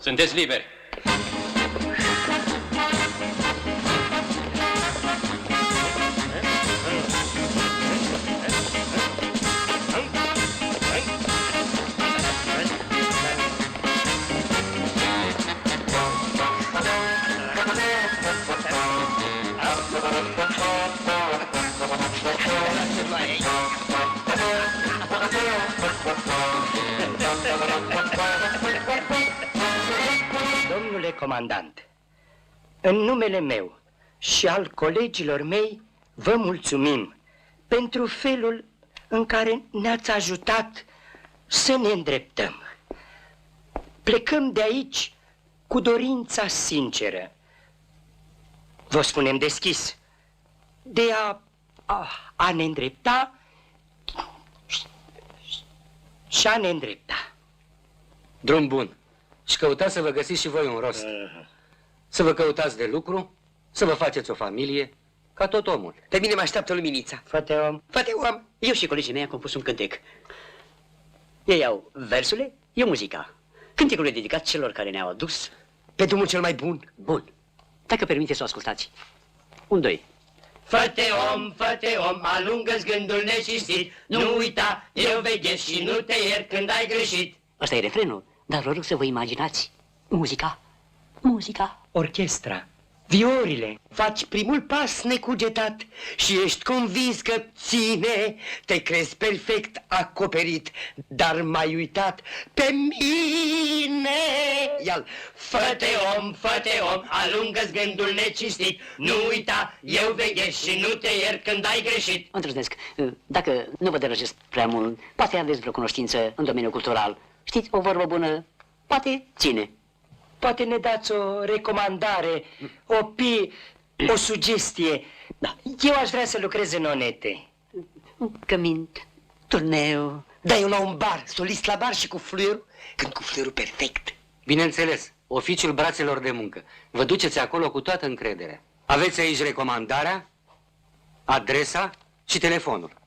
Sunteți liberi. Domnule comandant, în numele meu și al colegilor mei vă mulțumim pentru felul în care ne-ați ajutat să ne îndreptăm. Plecăm de aici cu dorința sinceră, vă spunem deschis, de a ne îndrepta și a ne îndrepta. Drum bun. Și căutați să vă găsiți și voi un rost. Să vă căutați de lucru, să vă faceți o familie, ca tot omul. Pe mine mă așteaptă luminița. Fate om. Fate om. Eu și colegii mei am compus un cântec. Ei au versurile, eu muzica. Cântecul e dedicat celor care ne-au adus. Pe drumul cel mai bun. Bun. Dacă permiteți să o ascultați. 1, 2. Fă-te om, alungă-ți gândul necistit, nu uita, eu veghez și nu te iert când ai greșit. Asta e refrenul, dar vă rog să vă imaginați muzica, muzica. Orchestra, viorile. Faci primul pas necugetat și ești convins că ține. Te crezi perfect acoperit, dar m-ai uitat pe mine. Ia-l. Fă-te om, alungă-ți gândul necistit, nu uita, eu veghez și nu te iert când ai greșit. Îndrăznesc, dacă nu vă deranjez prea mult, poate aveți vreo cunoștință în domeniul cultural. Știți, o vorbă bună, poate ține. Poate ne dați o recomandare, o sugestie. Da. Eu aș vrea să lucrez în Onete. Cămin, turneu. Da, eu la un bar, solist la bar și cu fluierul, când cu fluierul perfect. Bineînțeles, oficiul brațelor de muncă. Vă duceți acolo cu toată încrederea. Aveți aici recomandarea, adresa și telefonul.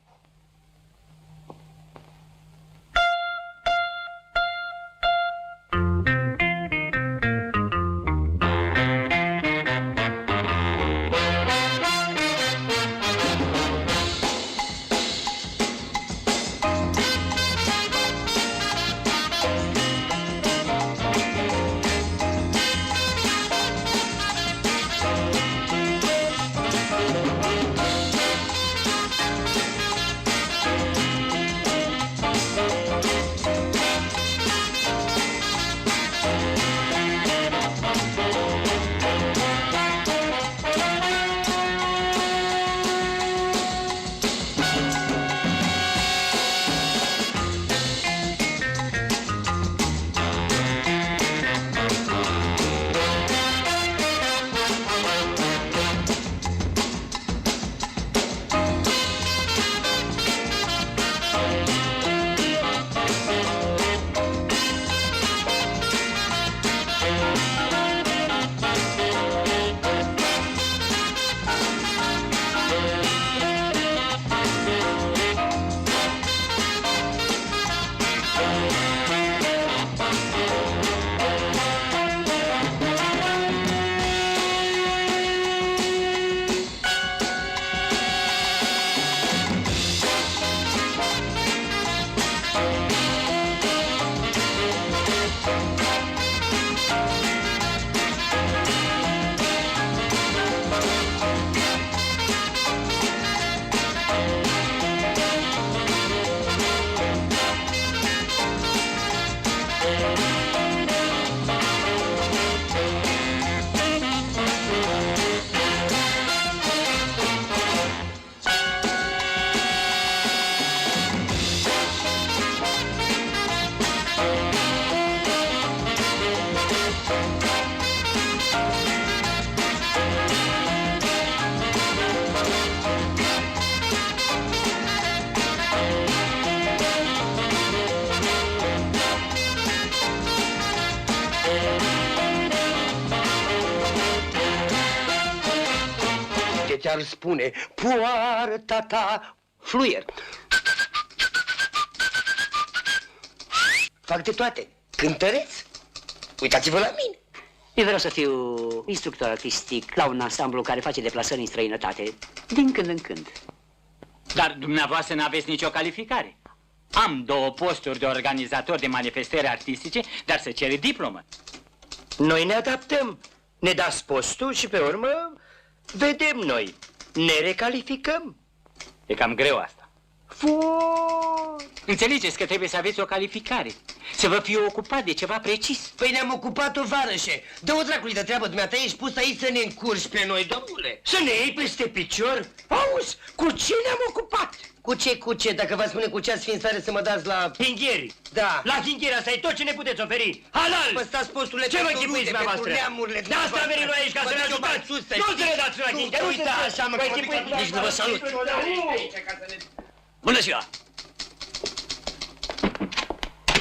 Ți-ar spune poarta ta. Fluier. Fac de toate. Cântăreț. Uitați-vă la mine. Eu vreau să fiu instructor artistic la un ansamblu care face deplasări în străinătate, din când în când. Dar dumneavoastră n-aveți nicio calificare. Am 2 posturi de organizator de manifestări artistice, dar se cere diplomă. Noi ne adaptăm. Ne dați postul și pe urmă vedem noi. Ne recalificăm. E cam greu asta. Foarte. Înțelegeți că trebuie să aveți o calificare, să vă fie ocupat de ceva precis. Păi ne-am ocupat-o, varășe. Dă-o dracului de treabă, dumneata, ești pus aici să ne încurci pe noi, domnule. Să ne iei peste picior? Auzi, cu ce ne-am ocupat? Cu ce? Dacă vă spune cu ce ați fi în stare să mă dați la... Hingheri! Da. La Hingheri, asta e tot ce ne puteți oferi! Halal! Păstați posturile Ce vă pentru chipuiți, rude, dumneavoastră? pentru neamurile De asta am venit noi aici, ca să ne ajutați! Nu să ne dați la Hingheri, Nu uite! uitați așa, mă, Vă că mă chipuiți, duc- nici nu vă salut! Bună ziua!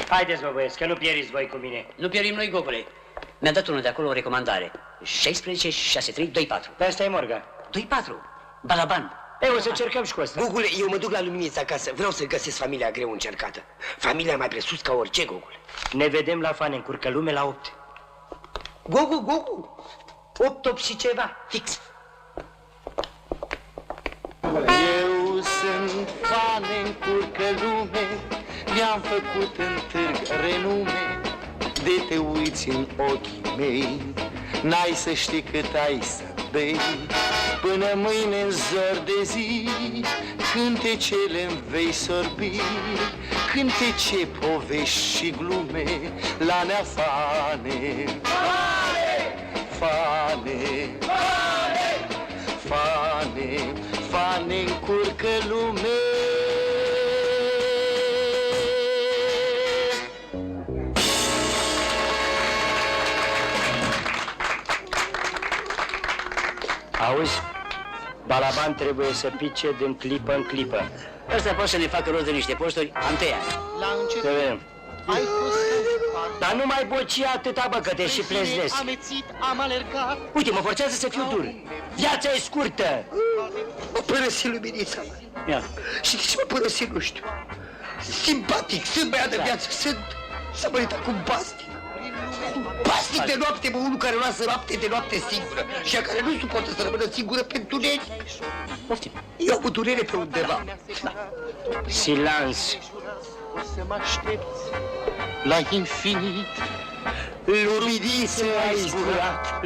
Haideți, mă, băieți, că nu pieriți voi cu mine. Nu pierim noi, Gogule. Mi-a dat unul de acolo o recomandare. 16, 6, 3, 2, 4. Pe asta e morga. 2, 4. Balaban. Ei, o să încercăm și cu asta. Gugule, eu mă duc la Luminița acasă. Vreau să găsesc familia greu încercată. Familia mai presus ca orice, Gugule. Ne vedem la Fane, în curcă lume la 8. Gogu. 8 și ceva, fix. Eu sunt Fane, în curcă lume, mi-am făcut în târg renume. De te uiți în ochii mei, n-ai să știi cât ai să bei. Până mâine în zor de zi, cântecele-mi vei sorbi. Cântece, povești și glume, la nea Fane. Fane, Fane, Fane, încurcă lume. Auzi? Balaban trebuie să pice din clipă în clipă. Ăsta poate să ne facă rost de niște posturi anteia. La Să început vedem. ai fost Dar nu mai boci atâta, bă, că te și pleznesc. amețit, am alergat. Uite, mă forțează să fiu dur. Viața e scurtă. Mă părăsi Luminița, mă. Ia. Și de ce mă părăsi, nu știu. Simpatic, sunt băiat de viață, sunt... S-a mărit acum bastic. Bastic de noapte, mă, unul care lasă noapte de noapte singură și a care nu suportă să rămână singură pe întuneric. Poftim. Eu am o durere pe undeva. Silans. O să mă aștepți la infinit. Luminiță ai zburat,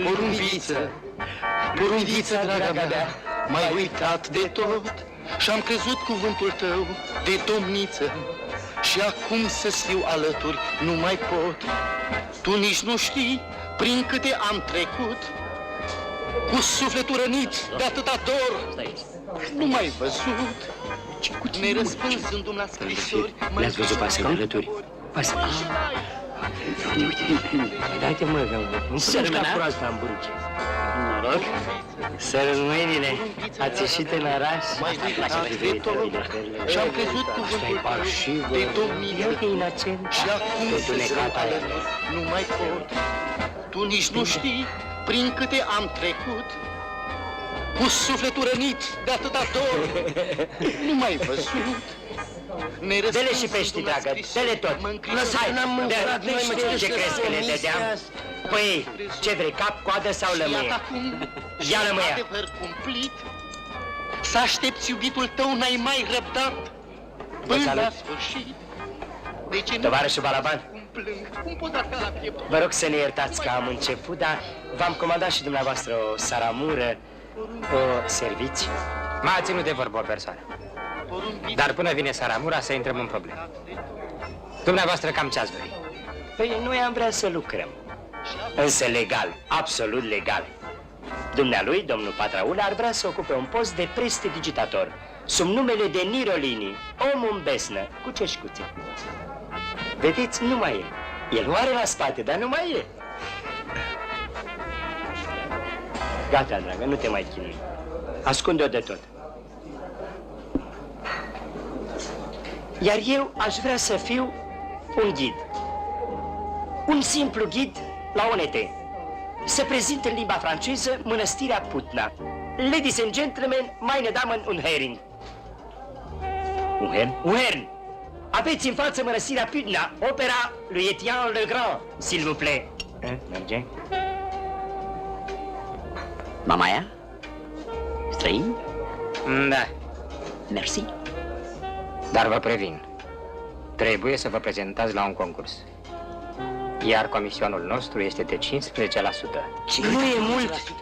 porumbiță, draga mea, M-ai uitat de tot și-am crezut cuvântul tău de domniță. Și acum să-ți fiu alături nu mai pot. Tu nici nu știi prin câte am trecut, cu sufletul rănit de atâta dor. Stai. Nu mai văzut ne răspunzându-mi la scrisori. Le-ați văzut pasă alături? Pasă. Dai-te, mă, că nu Să putem rămână? ca proasta în burge. Noroc. Să rămâinile, ați ieșit în oraș? M-ai uitat de tot și-am crezut cuvântul tău de domniță. Eu de inocent. Și acum să-ți rău alături nu mai pot. Tu nici nu știi prin câte am trecut, cu sufletul rănit de atâta dor. Nu mai văzut ne Dele și pești, dragă, dele tot. Lăsa-i, n-am mâncat, noi mă ce crezi că ne dădeam? Păi, ce vrei, cap, coadă sau lămâie? Ia lămâia. adevăr cumplit, să aștepți iubitul tău n-ai mai răbdat până salut. la sfârșit. De ce nu Tovarășul Balaban, cum plâng, cum pot arca la piept? vă rog să ne iertați că am început, dar v-am comandat și dumneavoastră o saramură, o serviți. M-a ținut de vorbă o persoană. Dar până vine Saramura să intrăm în probleme. Dumneavoastră cam ce ați dori? Păi noi am vrea să lucrăm, însă legal, absolut legal. Dumnealui, domnul Patraul, ar vrea să ocupe un post de prestidigitator, sub numele de Nirolini, om în besnă, cu ceșcuțe. Vedeți, nu mai e. El o are la spate, dar nu mai e. Gata, dragă, nu te mai chinui. Ascunde-o de tot. Iar eu aș vrea să fiu un ghid. Un simplu ghid la ONT. Se prezint în limba franceză Mănăstirea Putna. Ladies and gentlemen, meine Damen und Herren. Un hern? Un hern! Aveți în față Mănăstirea Putna, opera lui Etienne Le Grand, s'il vous plaît. Merge? Mamaia? Străin? Da, Mersi. dar vă previn. Trebuie să vă prezentați la un concurs. Iar comisionul nostru este de 15%. Nu e mult.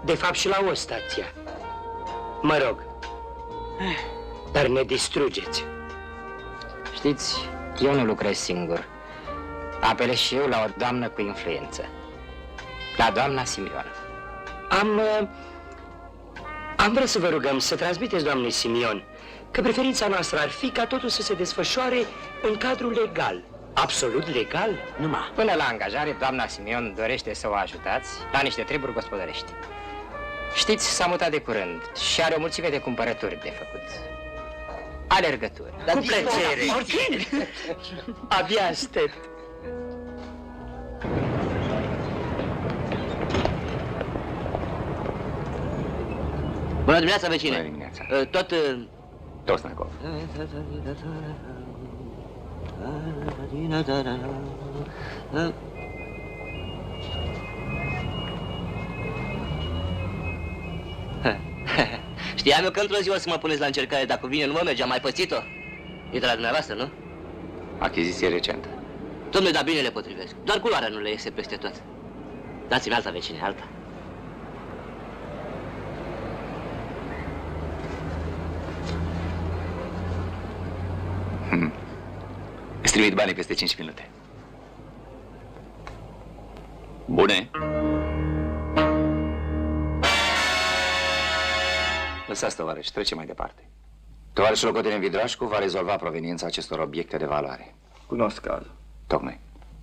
De fapt și la o stația. Mă rog. Dar ne distrugeți. Știți, eu nu lucrez singur. Apelez și eu la o doamnă cu influență. La doamna Simion. Am vrea să vă rugăm să transmiteți doamnei Simion că preferința noastră ar fi ca totul să se desfășoare în cadrul legal. Absolut legal? Numai. Până la angajare, doamna Simion dorește să o ajutați la niște treburi gospodărești. Știți, s-a mutat de curând și are o mulțime de cumpărături de făcut. Alergături. Cu plăcere. Abia aștept. Bună dimineața, vecine. Bună dimineața. Tot... Tosnakov. Știam eu că într-o zi o să mă puneți la încercare. Dacă vine, nu mă merge, am mai pățit-o. E de la dumneavoastră, nu? Achiziție recentă. Dom'le, dar bine le potrivesc. Doar culoarea nu le iese peste tot. Dați-mi alta, vecine, alta. Îți trimit banii peste 5 minute. Bune. Lăsați, tovarăș, trece mai departe. Tovarășul Locotenent Vidrașcu va rezolva proveniența acestor obiecte de valoare. Cunosc cazul. Tocmai.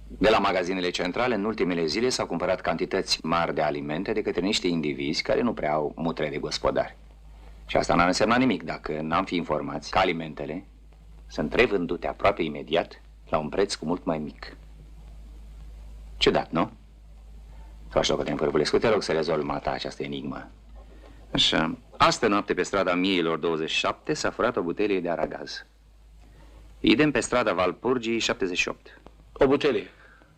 De la magazinele centrale, în ultimele zile s-au cumpărat cantități mari de alimente de către niște indivizi care nu prea au mutre de gospodari. Și asta n-ar însemna nimic dacă n-am fi informați că alimentele sunt revândute aproape imediat la un preț cu mult mai mic. Ciudat, nu? Tovarășul Locotenent Pârvulescu, te rog să rezolvi mata această enigmă. Așa. Astă noapte pe strada Mieilor 27 s-a furat o butelie de aragaz. Idem pe strada Valpurgii 78. O butelie.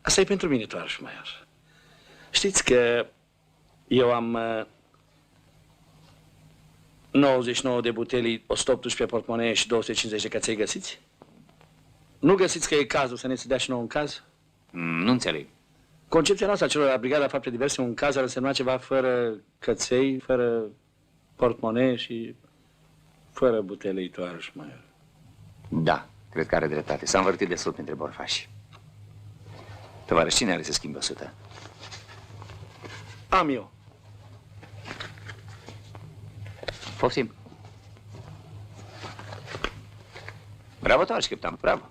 Asta e pentru mine, tovarăș Maior. Știți că eu am 99 de butelii, 118 portmonee și 250 de căței găsiți? Nu găsiți că e cazul să ne se dea și nouă un caz? Nu înțeleg. Concepția noastră a celor la Brigada Fapte Diverse, un caz ar însemna ceva fără căței, fără portmonee și fără butelii, tovarăș Maior. Da, cred că are dreptate. S-a învârtit destul printre borfași. Tovarăș, cine are să schimbe 100? Am eu. Poftim. Bravo, tovarăș Captan, bravo.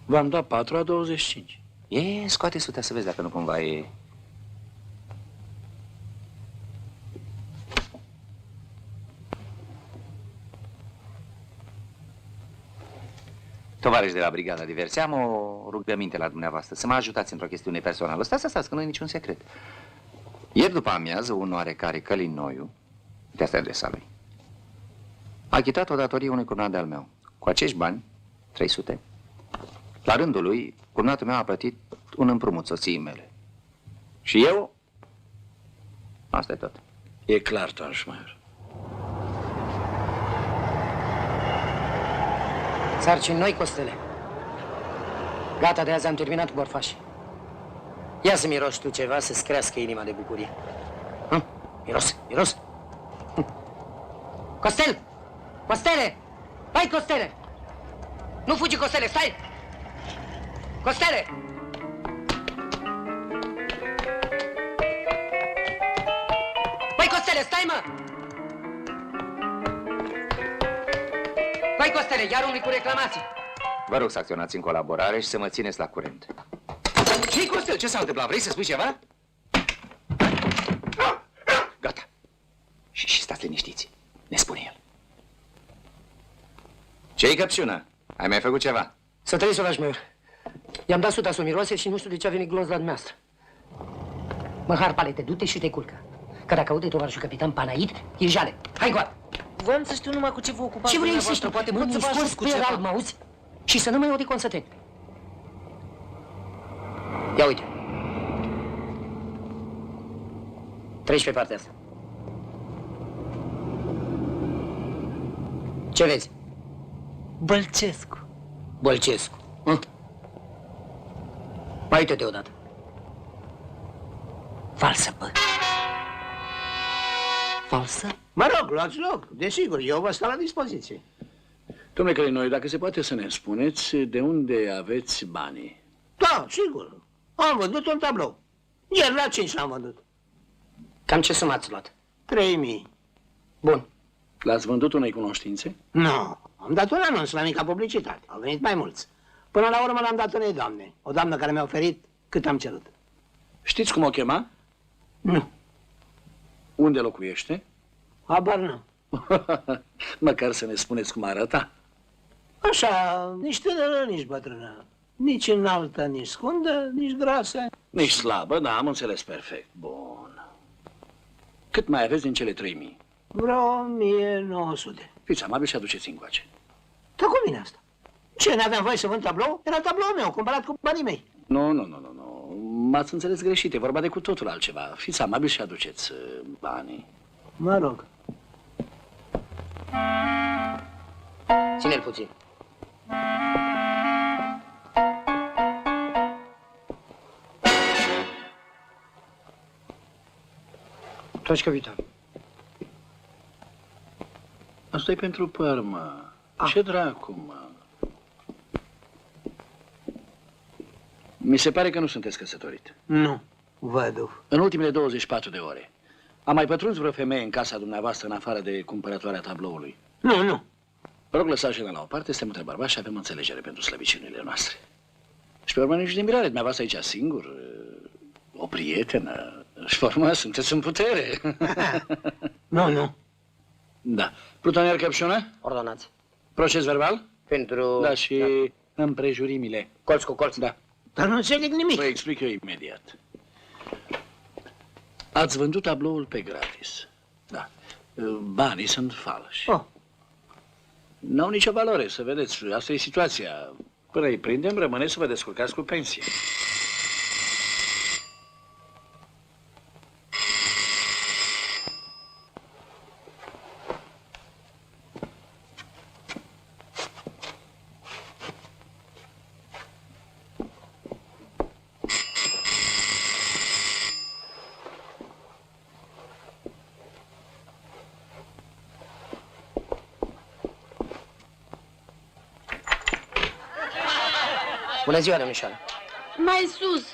V-am dat 4 a 25. Scoate 100 să vezi dacă nu cumva e... Tovarăș de la Brigada Diverse, am o rugăminte la dumneavoastră, să mă ajutați într-o chestiune personală. Stați, că nu e niciun secret. Ieri după amiază, un oarecare Călinoiu, de asta e adresa lui, a achitat o datorie unui cumnat de-al meu. Cu acești bani, 300, la rândul lui, cumnatul meu a plătit un împrumut soției mele. Și eu? Asta e tot. E clar, tovarăș Maior. Sarcini noi, Costele. Gata, de azi am terminat cu borfași. Ia să miroși tu ceva să-ți crească inima de bucurie. Miros. Costel! Costele! Hai, Costele! Nu fugi, Costele, stai! Costele! Băi, Costele, stai, mă! Băi, Costele, iar unui cu reclamații. Vă rog să acționați în colaborare și să mă țineți la curent. Ce-i, Costel? Ce s-a întâmplat? Vrei să spui ceva? Gata. Și stați liniștiți. Ne spune el. Ce-i, căpșună? Ai mai făcut ceva? Să trăiți, oraș meu. I-am dat 100 somiroase și nu știu de ce a venit glonț la dumneavoastră. Măcar palete, du-te și te culcă. Că dacă aude tovarășul capitan Panait, e jale. Hai încoa! Voiam să știu numai cu ce vă ocupați. Ce vrei să dumneavoastră, știu? poate Mă, pot să vă scos ajut cu pe ceva. alb, mă auzi? Și să nu mai odi consăteni. Ia uite, Treci pe partea asta. Ce vezi? Bălcescu. Bălcescu. Mai uite-te odată. Falsă, bă. Falsă? Mă rog, luați loc. Desigur, eu vă stau la dispoziție. Domnule Călinoi, dacă se poate să ne spuneți de unde aveți banii. Da, sigur. Am vândut un tablou. Ieri la 5 l-am vândut. Cam ce sumă ați luat? 3000. Bun. L-ați vândut unei cunoștințe? Nu, am dat un anunț la mica publicitate. Au venit mai mulți. Până la urmă l-am dat unei doamne. O doamnă care mi-a oferit cât am cerut. Știți cum o chema? Nu, Unde locuiește? habar nu. Măcar să ne spuneți cum arăta. Așa, nici tânără, nici bătrână. Nici înaltă, nici scundă, nici grasă. Nici slabă, da, am înțeles perfect. Bun. Cât mai aveți din cele 3000? Vreo 1900. Fiți amabil și aduceți încoace. Dar cum vine asta? Ce, n-aveam voie să vând tablou? Era tabloul meu, cumpărat cu banii mei. Nu. M-ați înțeles greșit, e vorba de cu totul altceva. Fiți amabil și aduceți banii. Mă rog. Ține-l puțin. Tragi capitan. Asta e pentru păr, mă. Ce dracu, mă? Mi se pare că nu sunteți căsătorit. Nu, văduv. În ultimele 24 de ore, a mai pătruns vreo femeie în casa dumneavoastră, în afară de cumpărătoarea tabloului? Nu. Vă rog, lăsați jena la o parte, suntem între bărbați și avem înțelegere pentru slăbiciunile noastre. Și pe urmă nici de mirare, dumneavoastră aici singur, o prietenă, și pe urmă sunteți în putere. Nu. Da. Plutonier Căpșună? Ordonați. Proces verbal? Pentru... Da, și împrejurimile. Colț cu colț. Da. Dar nu înțeleg nimic. Vă explic eu imediat. Ați vândut tabloul pe gratis. Da. Banii sunt falși. Oh. N-au nicio valoare, să vedeți. Asta e situația. Până îi prindem, rămâneți să vă descurcați cu pensie. Bună ziua, domnișoară. Mai sus.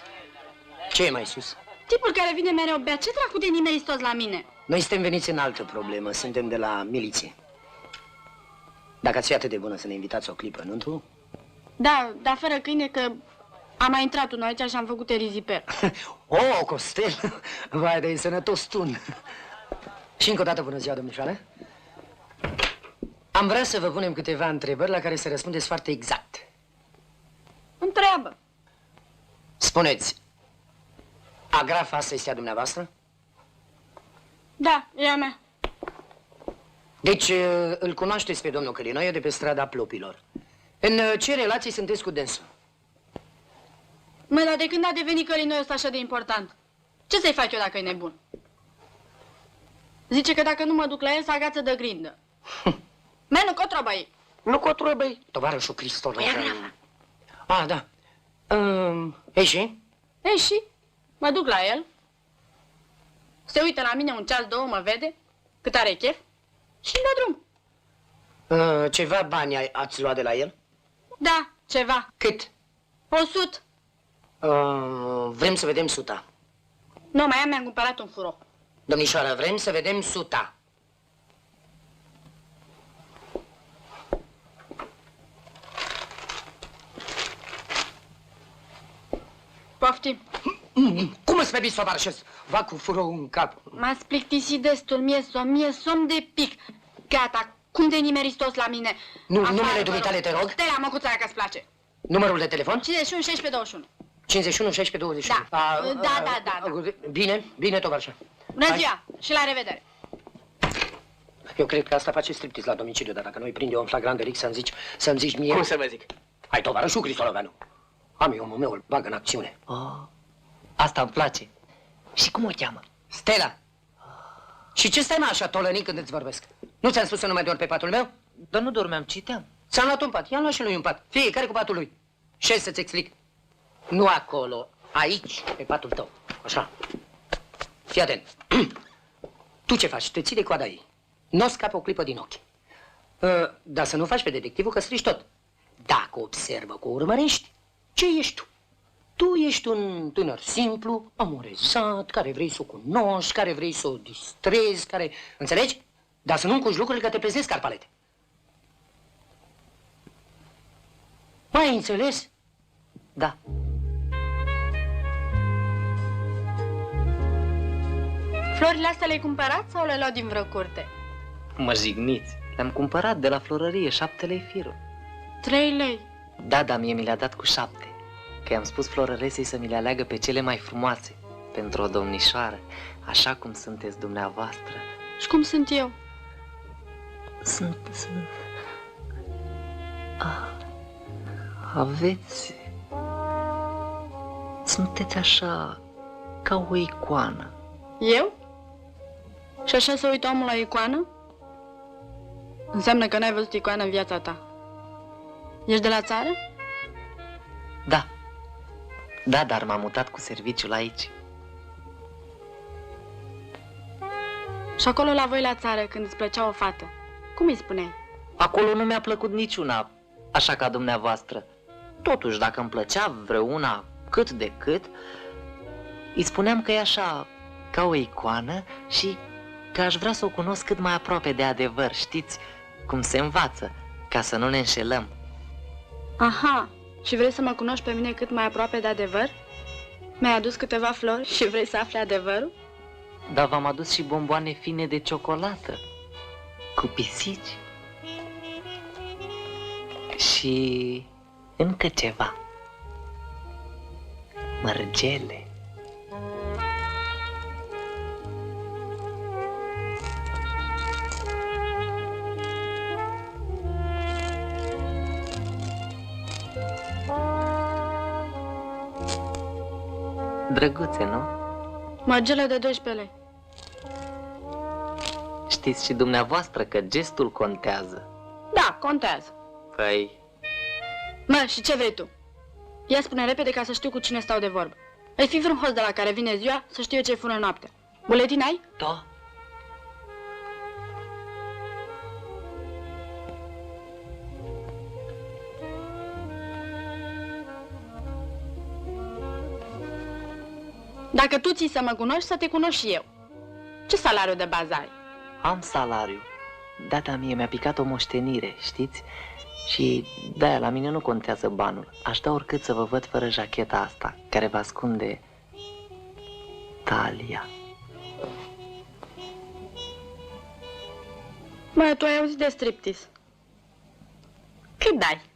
Ce e mai sus? Tipul care vine mereu bea, ce dracu de nimeriți toți la mine? Noi suntem veniți în altă problemă, suntem de la miliție. Dacă ați fi atât de bună să ne invitați o clipă, nu tu? Da, dar fără câine că a mai intrat unul aici și am făcut eriziper. Oh, Costel! Vai, de sănătos tun! Și încă o dată bună ziua, domnișoară. Am vrea să vă punem câteva întrebări la care să răspundeți foarte exact. Întreabă. Spuneți, agrafa asta este a dumneavoastră? Da, e a mea. Deci, îl cunoașteți pe domnul Călinoie de pe strada Plopilor. În ce relații sunteți cu dânsul? Mă, dar de când a devenit Călinoiul ăsta așa de important? Ce să-i fac eu dacă e nebun? Zice că dacă nu mă duc la el, să agață de grindă. Menu, cotroba ei. Nu cotrobăi, tovarășul Cristol. Ah, da. Ei și? Ei și? Mă duc la el. Se uită la mine un ceas, două, mă vede, cât are chef și îmi dă drum. Ceva bani ați luat de la el? Da, ceva. Cât? 100. Vrem să vedem suta. Nu, mai am, mi-am cumpărat un furo. Domnișoară, vrem să vedem suta. Poftim. Cum îți permiți să o marșezi? Va cu furou în cap. M-ați plictisit destul, mie somn de pic. Gata, cum de nimeriți toți la mine? Nu, Afară, numele vă dumitale, te rog. Stella, măcuța, dacă-ți place. Numărul de telefon? 51 16 21. 51 16 21. Da. Bine, tovarășa. Bună ziua și la revedere. Eu cred că asta face striptease la domiciliu, dar dacă noi prinde un flagrant delict să-mi zici mie... Cum să vă zic? Hai, tovarășul Cristoloveanu. Am eu, omul meu, îl bag în acțiune. Asta îmi place. Și cum o cheamă? Stella, Și ce stai, mă, așa tolănic când îți vorbesc? Nu ți-am spus să nu mai dormi pe patul meu? Dar nu dormeam, citeam. Ți-am luat un pat, i-am luat și lui un pat. Fiecare cu patul lui. Și hai să-ți explic. Nu acolo, aici, pe patul tău. Așa. Fii atent. Tu ce faci? Te ții de coada ei. Nu o scapă o clipă din ochi. Dar să nu faci pe detectivul că strici tot. Dacă observă că o urmărești, ce ești tu? Tu ești un tânăr simplu, amorezat, care vrei să o cunoști, care vrei să o distrezi, care... Înțelegi? Dar să nu încuși lucrurile că te pezezi carpalete. Mai înțeles? Da. Florile astea le-ai cumpărat sau le-ai luat din vreo curte? Mă jigniți. Le-am cumpărat de la florărie, 7 lei firul. 3 lei. Da, mie mi le-a dat cu 7. Că i-am spus florăresei să mi le aleagă pe cele mai frumoase. Pentru o domnișoară, așa cum sunteți dumneavoastră. Și cum sunt eu? Sunt... Aveți... Sunteți așa... ca o icoană. Eu? Și așa se uită omul la icoană? Înseamnă că n-ai văzut icoană în viața ta. Ești de la țară? Da. Da, dar m-am mutat cu serviciul aici. Și acolo la voi la țară, când îți plăcea o fată, cum îi spuneai? Acolo nu mi-a plăcut niciuna, așa ca dumneavoastră. Totuși, dacă îmi plăcea vreuna cât de cât, îi spuneam că e așa, ca o icoană și că aș vrea să o cunosc cât mai aproape de adevăr, știți, cum se învață, ca să nu ne înșelăm. Aha, și vrei să mă cunoști pe mine cât mai aproape de adevăr? Mi-ai adus câteva flori și vrei să afli adevărul? Dar v-am adus și bomboane fine de ciocolată, cu pisici. Și încă ceva. Mărgele. Drăguțe, nu? Mărgele de 12 lei. Știți și dumneavoastră că gestul contează. Da, contează. Păi, Mă, și ce vrei tu? Ia spune repede ca să știu cu cine stau de vorbă. Ai fi vreun host de la care vine ziua să știu eu ce-i fură noaptea. Buletin ai? da. Dacă tu ții să mă cunoști, să te cunosc și eu. Ce salariu de bază ai? Am salariu. Data mie mi-a picat o moștenire, știți? Și de-aia la mine nu contează banul. Aș da oricât să vă văd fără jacheta asta, care vă ascunde talia. Mă, tu ai auzit de striptease. Cât dai?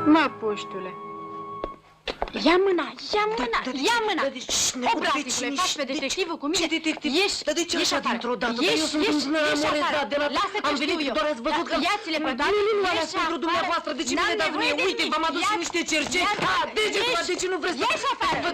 Mă, puștule, Ia mâna, ia mâna, ia mâna! Obrați-vă, faci pe detectivul cu mine! Ce detectiv? Ieși, Dar de ce ieși așa afară. dintr-o dată? Ieși, Eu sunt ieși, un ieși amorez afară. de la... Lasă că Am știu venit, eu. doar ați văzut că... Ia-ți-le pe toate, Nu luați ieși pentru afară. dumneavoastră. De ce nu N-am le dați nevoie mie? de Uite, nimic. v-am adus Ia- niște cercei. Ia- Ha, degetul, dar de ce nu vreți să... Ieși afară!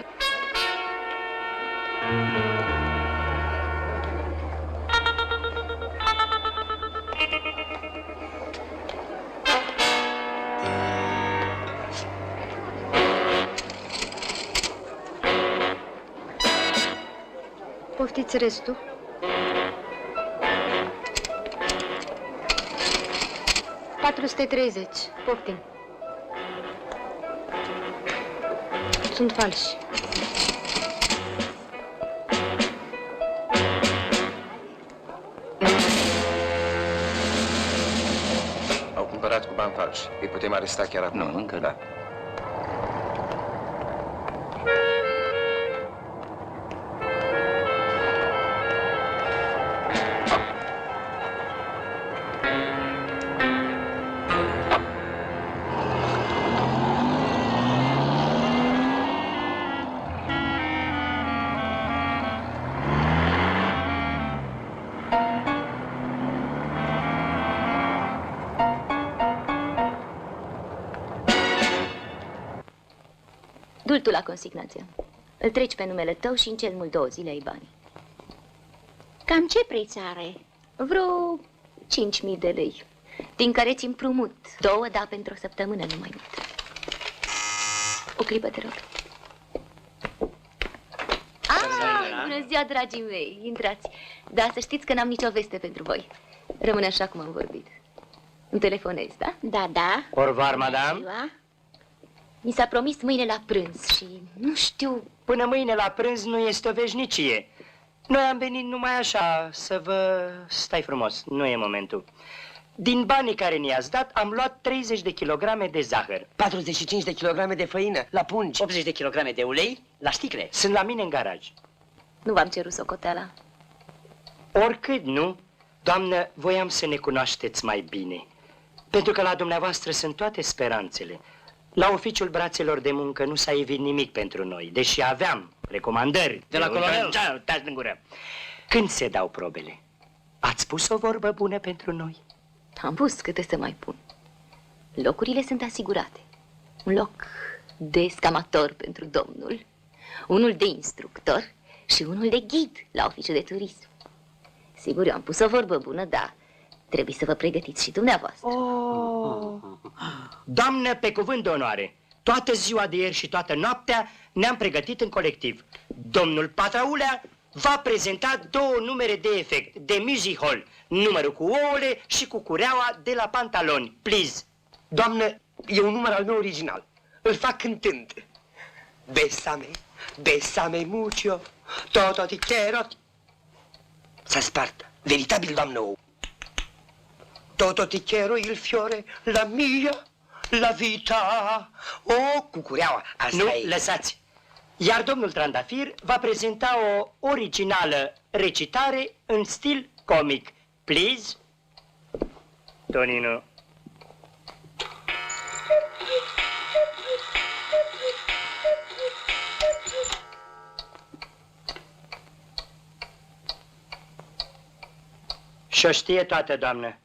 Poftiți restul. $430. Poftim. Sunt falși. Au cumpărat cu bani falși. Îi putem aresta chiar acum. Nu, încă da. Du-l tu la consignație. Îl treci pe numele tău și în cel mult 2 zile ai banii. Cam ce preț are? Vreo 5.000 de lei, din care ți împrumut 2, da, pentru o săptămână, nu mai mult. O clipă, te rog. Bună ziua, dragii mei, intrați. Da, să știți că n-am nicio veste pentru voi. Rămâne așa cum am vorbit. Îmi telefonez, da? Da, da. Orvar, madame. Ziua. Mi s-a promis mâine la prânz și nu știu... Până mâine la prânz nu este o veșnicie. Noi am venit numai așa să vă... Stai frumos, nu e momentul. Din banii care ne-ați dat, am luat 30 de kilograme de zahăr. 45 de kilograme de făină, la pungi. 80 de kilograme de ulei la sticle. Sunt la mine în garaj. Nu v-am cerut socoteala. Oricât, nu? Doamnă, voiam să ne cunoașteți mai bine. Pentru că la dumneavoastră sunt toate speranțele. La oficiul brațelor de muncă nu s-a evit nimic pentru noi, deși aveam recomandări. De la colonel? Da, taci în gură. Când se dau probele? Ați spus o vorbă bună pentru noi? Am pus, câte să mai pun. Locurile sunt asigurate. Un loc de escamator pentru domnul, unul de instructor și unul de ghid la oficiul de turism. Sigur, eu am pus o vorbă bună, dar trebuie să vă pregătiți și dumneavoastră. Doamnă, pe cuvânt de onoare, toată ziua de ieri și toată noaptea ne-am pregătit în colectiv. Domnul Patraulea va prezenta 2 numere de efect, de music hall, numărul cu ouăle și cu cureaua de la pantaloni. Please. Doamnă, e un număr al meu original. Îl fac cântând. Besame, besame mucho, todo ti quiero. S-a spart. Veritabil, doamnă ou. Todo ti quiero il fiore, la mia, la vita. O, cu cureaua, asta Nu, e. lăsați. Iar domnul Trandafir va prezenta o originală recitare în stil comic. Please. Tonino. Și-o știe toată, doamnă.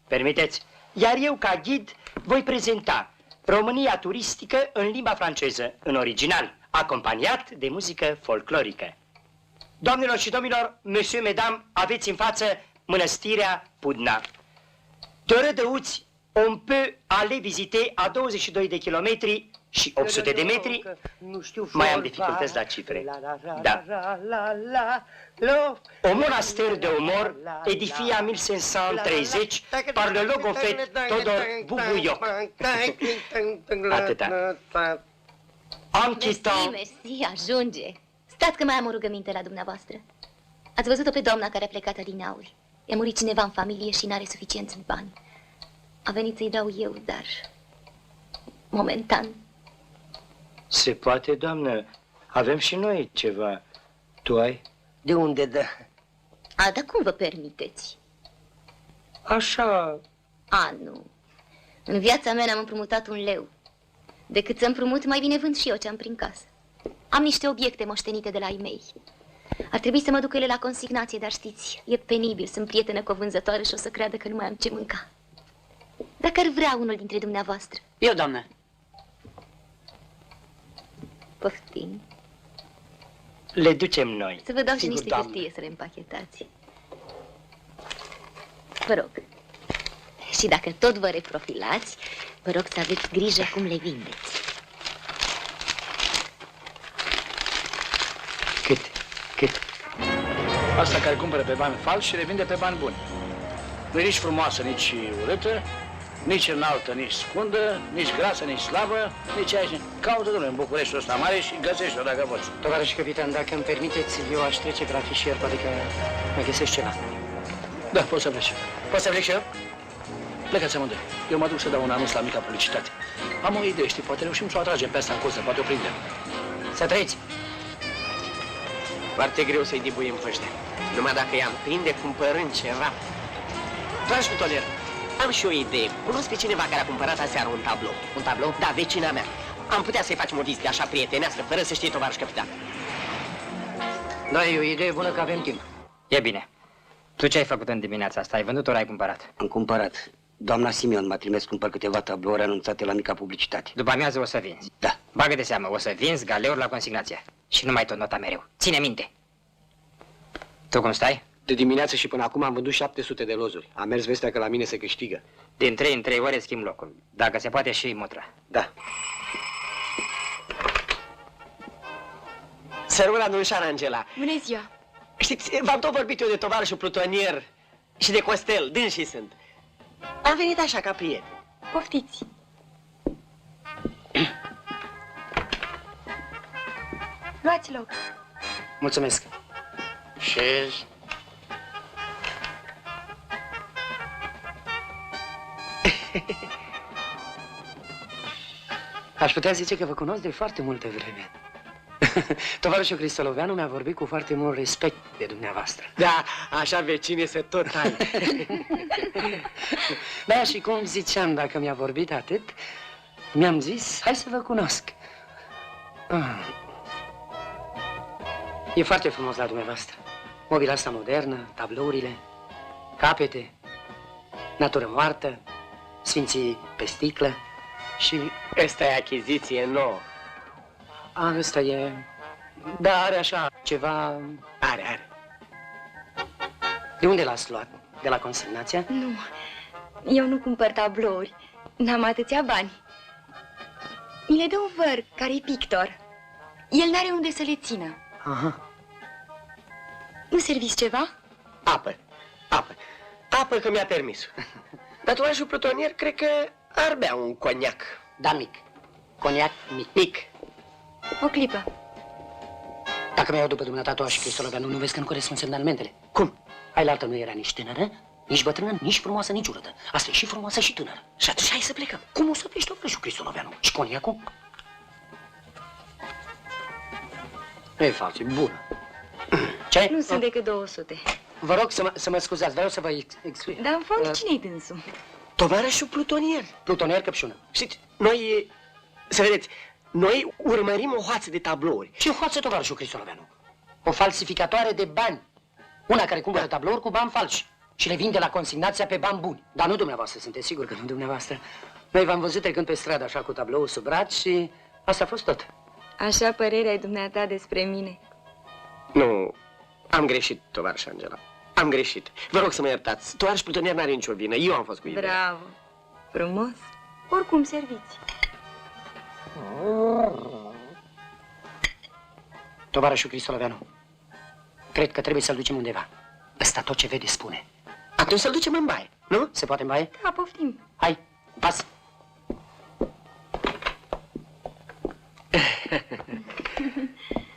Permiteți? Iar eu, ca ghid, voi prezenta România turistică în limba franceză, în original, acompaniat de muzică folclorică. Doamnelor și domnilor, monsieur, mesdames, aveți în față mănăstirea Pudna. De Rădăuți, on peut aller visiter a 22 de kilometri și 800 de metri. Nu știu Mai am vorba. dificultăți la cifre. Da. Au monastère de Omor, édifié en 1530 par le logofète Todor Buguyok. Atâta. En quittant... Mersi, ajunge. Stați că mai am o rugăminte la dumneavoastră. Ați văzut-o pe doamna care a plecat adineauri. I-a murit cineva în familie și n-are suficienți bani. A venit să-i dau eu, dar... momentan. Se poate, doamnă. Avem și noi ceva. Tu ai? De unde dă? A, dar cum vă permiteți? Așa... A, nu. În viața mea ne-am împrumutat 1 leu. Decât să împrumut, mai bine vând și eu ce am prin casă. Am niște obiecte moștenite de la ei mei. Ar trebui să mă duc ele la consignație, dar știți, e penibil, sunt prietenă cu o vânzătoare și o să creadă că nu mai am ce mânca. Dacă ar vrea unul dintre dumneavoastră. Eu, doamnă. Poftim. Le ducem noi. Să vă dau și Sigur, niște doamnă. hârtie să le împachetați. Vă rog. Și dacă tot vă reprofilați, vă rog să aveți grijă cum le vindeți. Cât? Asta care cumpără pe bani falși și le vinde pe bani buni. Nu e nici frumoasă, nici urâtă, nici înaltă, nici scundă, nici grasă, nici slabă, nici aici. Caută, domnule, în Bucureștiul ăsta mare și găsește-o dacă poți. Tovarăș capitan, dacă îmi permiteți, eu aș trece pe la fișier, poate că mai găsesc ceva. Da, poți să pleci. Pot să plec și eu? Plecați amândoi. Eu mă duc să dau un anunț la mica publicitate. Am o idee, știi, poate reușim să o atragem pe asta în cursă, poate o prindem. Să trăiți. Foarte greu să-i dibuim pe ăștia. Numai dacă i-am prinde cumpărând ceva. Dragi putolier, am și o idee. Cunosc pe cineva care a cumpărat aseară un tablou. Un tablou? Da, vecina mea. Am putea să-i facem o vizită așa prietenească, fără să știe, tovarăș capitan. Da, e o idee bună că avem timp. E bine. Tu ce ai făcut în dimineața asta? Ai vândut ori ai cumpărat? Am cumpărat. Doamna Simeon m-a trimis să cumpăr câteva tablouri anunțate la mica publicitate. După amiază o să vinzi. Da. Bagă de seamă, o să vinzi galeuri la consignație. Și nu mai tot nota mereu. Ține minte. Tu cum stai? De dimineață și până acum am vândut 700 de lozuri. Am mers vestea că la mine se câștigă. Din 3 în 3 ore schimb locul. Dacă se poate și mutra. Da. Să rămână domnișoara Angela. Bună ziua! Știți, v-am tot vorbit eu de tovarășul plutonier și de Costel, dânsii sunt. Am venit așa ca prieten. Poftiți! Luați loc! Mulțumesc. Și... Aș putea zice că vă cunosc de foarte multă vreme. Tovarășul Cristoloveanu mi-a vorbit cu foarte mult respect de dumneavoastră. Da, așa vecine se tot ai. Da, și cum ziceam, dacă mi-a vorbit atât, mi-am zis, hai să vă cunosc. E foarte frumos la dumneavoastră. Mobila asta modernă, tablourile, capete, natură moartă, sfinții pe sticlă și... Ăsta e achiziție nouă. Ăsta e... Da, are așa ceva... Are. De unde l-ați luat? De la consignația? Nu, eu nu cumpăr tablouri. N-am atâția bani. Mi le dă un văr care e pictor. El n-are unde să le țină. Aha. Nu serviți ceva? Apă că mi-a permis. Dar tovarășul plutonier cred că ar bea un coniac. Da, mic. Coniac mic. O clipă. Dacă mi-au după dumneata și Cristoloveanu, nu vezi că nu corespund semnalmentele? Cum? Ailaltă nu era nici tânără, nici bătrână, nici frumoasă, nici urâtă. Asta e și frumoasă și tânără. Și atunci hai să plecăm. Cum o să pleci tovarășul Cristoloveanu? Și coniacul? E false, bună. Ce? Nu sunt decât 200. Vă rog să mă scuzați, vreau să vă explic. Dar în fond, cine-i dânsul? Tovarășul plutonier. Plutonier Căpșună. Știți, noi, să vedeți, noi urmărim o hoață de tablouri. Ce hoață, tovarășul Cristoloveanu? O falsificatoare de bani. Una care cumpără tablouri cu bani falși și le vinde la consignația pe bani buni. Dar nu dumneavoastră, sunteți sigur că nu dumneavoastră. Noi v-am văzut trecând pe stradă așa cu tabloul sub braț și asta a fost tot. Așa părerea e dumneata despre mine. Nu, am greșit, tovarăș Angela. Am greșit. Vă rog să mă iertați. Tovarăș plutonier n-are nicio vină. Eu am fost cu ideea. Bravo! Frumos! Oricum serviți. Tovarășul Cristoloveanu, cred că trebuie să-l ducem undeva. Ăsta tot ce vede spune. Atunci să-l ducem în baie, nu? Se poate în baie? Da, poftim. Hai, pas!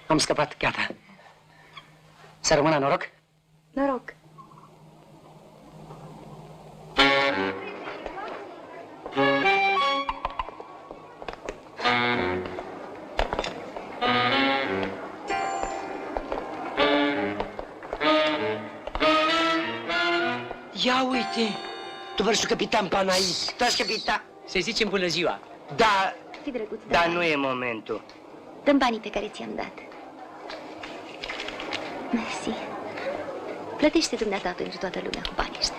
Am scăpat, gata. Să rămână noroc? Noroc! Ia uite, tovarășul capitan Panai. Tovarăș capitan, să-i zicem bună ziua. Da, Fi drăguț, Dar nu e momentul. Dăm banii pe care ți-am dat. Mersi. Plătește dumneata pentru toată lumea cu banii ăștia.